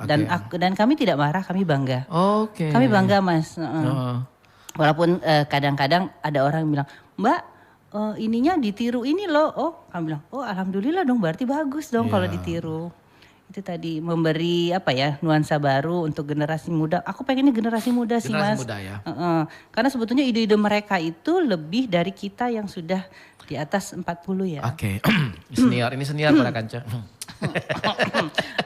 dan kami tidak marah, kami bangga. Kami bangga Mas. Walaupun kadang-kadang ada orang yang bilang, Mbak ininya ditiru ini loh. Oh, kami bilang, oh alhamdulillah dong, berarti bagus dong kalau Iya. ditiru. Itu tadi memberi nuansa baru untuk generasi muda. Aku pengennya generasi muda sih Generasi Mas. muda ya. Karena sebetulnya ide-ide mereka itu lebih dari kita yang sudah di atas 40 ya. Oke, ini senior pada kanca.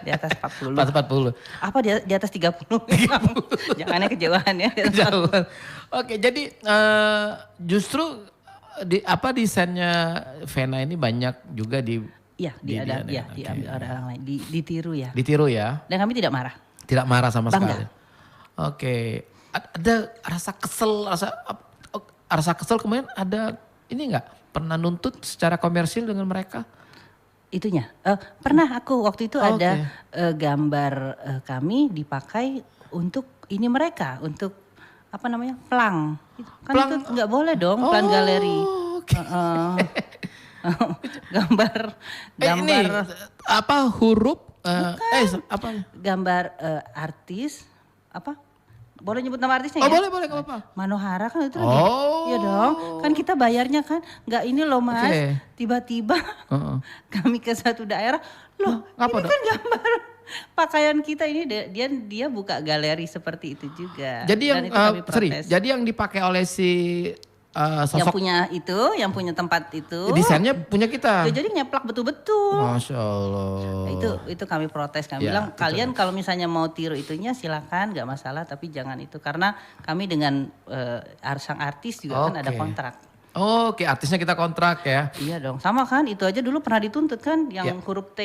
Di atas 40. 40. Apa di atas 30? Jangannya kejauhan ya. Kejauhan. Oke, jadi justru desainnya Vena ini banyak juga Iya, diambil orang lain, ditiru ya. ditiru ya. Dan kami tidak marah. Tidak marah sama Bangga. sekali. Oke, ada rasa kesel kemudian ada ini enggak pernah nuntut secara komersil dengan mereka? Itunya. Pernah aku waktu itu Oh, ada gambar kami dipakai untuk ini mereka, untuk plang. Kan Plang. itu nggak boleh dong, plang galeri. Oke. Gambar Ini huruf apa? gambar artis boleh nyebut nama artisnya Oh, ya? boleh enggak apa-apa. Manohara kan itu lagi. Oh. Iya dong. Kan kita bayarnya kan nggak ini loh Mas. Oke. Tiba-tiba Heeh. kami ke satu daerah, loh Apa ini dong? kan gambar pakaian kita ini dia buka galeri seperti itu juga. Jadi yang Dan itu kami protes. jadi yang dipakai oleh si yang sosok yang punya tempat itu. desainnya punya kita. Ya, jadi nyeplak betul-betul. Masya Allah. Itu kami protes, kami Ya, bilang itu. kalian kalau misalnya mau tiru itunya silakan, nggak masalah, tapi jangan itu karena kami dengan sang artis juga kan ada Oke. kontrak. Oke, artisnya kita kontrak ya. Iya dong, sama kan itu aja dulu pernah dituntut kan yang Ya. huruf T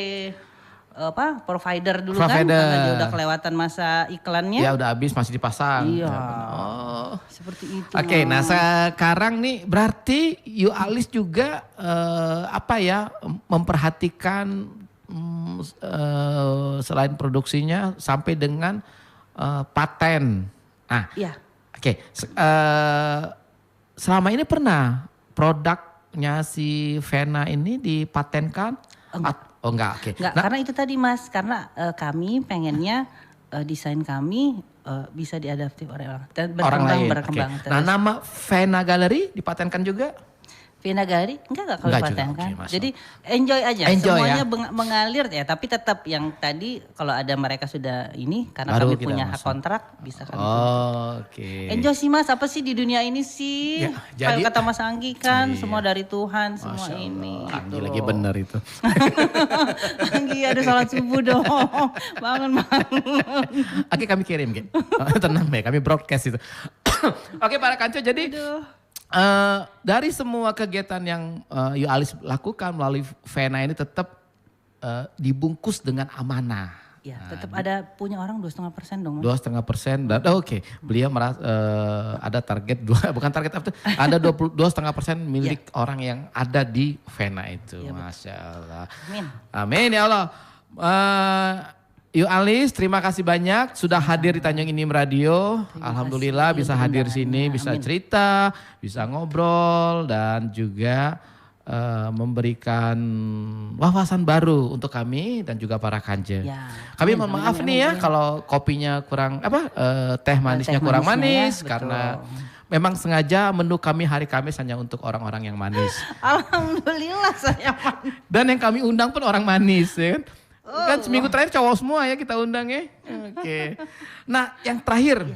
provider dulu Provider. kan karena dia udah kelewatan masa iklannya. Ya udah habis masih dipasang. Iya. Oh. Seperti itu. Oke, nah Mas. sekarang nih berarti You Alis juga memperhatikan selain produksinya sampai dengan paten. Nah, Iya. oke. Selama ini pernah produknya si Vena ini dipatenkan? Enggak. Oh enggak, oke. Enggak, Nah, karena itu tadi Mas, karena kami pengennya desain kami bisa diadaptif oleh orang dan orang lain. berkembang Oke. terus. Nah, nama Vena Gallery dipatenkan juga? Vena Gallery enggak kalau Enggak juga, dipatenkan. oke, masuk. Jadi enjoy aja, Enjoy semuanya ya. mengalir ya, tapi tetap yang tadi kalau ada mereka sudah ini karena Baru kami kita punya hak masuk. kontrak bisa kami Oh, oke. enjoy sih Mas, apa sih di dunia ini sih? Ya, jadi- Kalau kata Mas Anggi kan Iya. semua dari Tuhan, semua Masya Allah, ini. Anggi gitu lagi loh. bener itu. Anggi ada sholat subuh dong. Bangun. Oke, kami kirim, Ge. Tenang ya, kami broadcast itu. Oke, para kanco, jadi dari semua kegiatan yang You Alis lakukan melalui Vena ini tetap dibungkus dengan amanah. Ya, tetap ada punya orang 2,5% dong Mas. 2,5% dan oke, beliau merasa ada target bukan target apa tuh, ada 2,5% milik orang yang ada di Vena itu. Iya, betul. Masya Allah. Amin. Amin ya Allah. You Alis, terima kasih banyak sudah hadir di Tanjung Inim Radio. Alhamdulillah kasih bisa hadir sini, undangannya. bisa Amin. cerita, bisa ngobrol dan juga memberikan wawasan baru untuk kami dan juga para kanje. Ya. Kami Amin, mohon amin, maaf amin, nih ya amin. kalau kopinya kurang teh manisnya Teh kurang manisnya manis ya, karena betul. memang sengaja menu kami hari Kamis hanya untuk orang-orang yang manis. Alhamdulillah saya manis. Dan yang kami undang pun orang manis ya kan. Oh. Kan seminggu terakhir cowok semua ya kita undang ya. Oke. Nah yang terakhir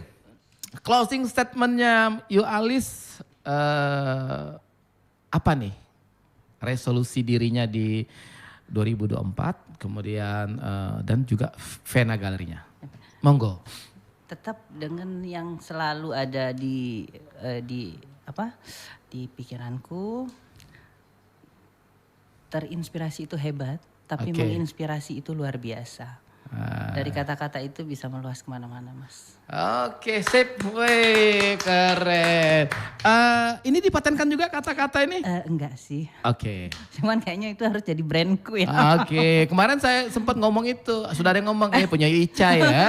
closing statementnya You Alis apa nih? Resolusi dirinya di 2024 kemudian dan juga Vena Galerinya. Monggo. Tetap dengan yang selalu ada di pikiranku, terinspirasi itu hebat, tapi Oke. menginspirasi itu luar biasa. Dari kata-kata itu bisa meluas kemana-mana Mas. Oke, sip. Wih, keren. Ini dipatenkan juga kata-kata ini? Enggak sih, Oke. cuman kayaknya itu harus jadi brandku ya. Oke, kemarin saya sempat ngomong itu. Sudah ada yang ngomong, punya Ica ya.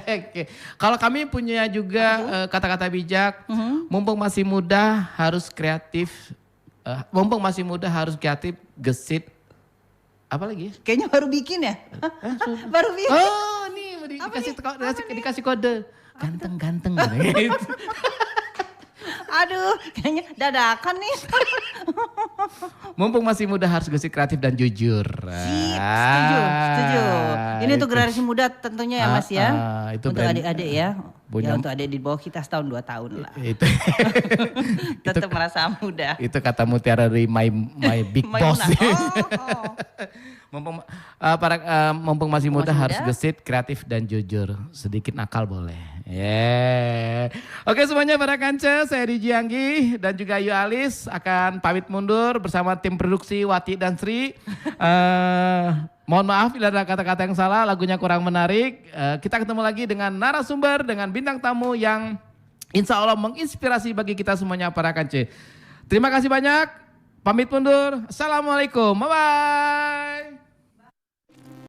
Oke. Kalau kami punya juga kata-kata bijak, mumpung masih muda harus kreatif. Mumpung masih muda harus kreatif, gesit. Apa lagi? Kayaknya baru bikin ya? Baru bikin. Oh, nih dikasih kode. Ganteng-ganteng gitu. Aduh, kayaknya dadakan nih. Mumpung masih muda harus gesit, kreatif dan jujur. Setuju, setuju. Ini untuk itu. generasi muda tentunya ya Mas ya. Itu Untuk adik-adik ya. punya- Ya untuk adik di bawah kita setahun 2 tahun lah. Itu Tetap merasa muda. itu kata Mutiara dari my big boss. Oh. Mumpung mumpung masih muda Masih harus muda. gesit, kreatif dan jujur. Sedikit nakal boleh. Oke semuanya para kanca, saya Riji Anggi dan juga Ayu Alis akan pamit mundur bersama tim produksi Wati dan Sri. Mohon maaf bila ada kata-kata yang salah, lagunya kurang menarik. Kita ketemu lagi dengan narasumber, dengan bintang tamu yang insya Allah menginspirasi bagi kita semuanya para kanca. Terima kasih banyak. Pamit mundur. Assalamualaikum. Bye-bye.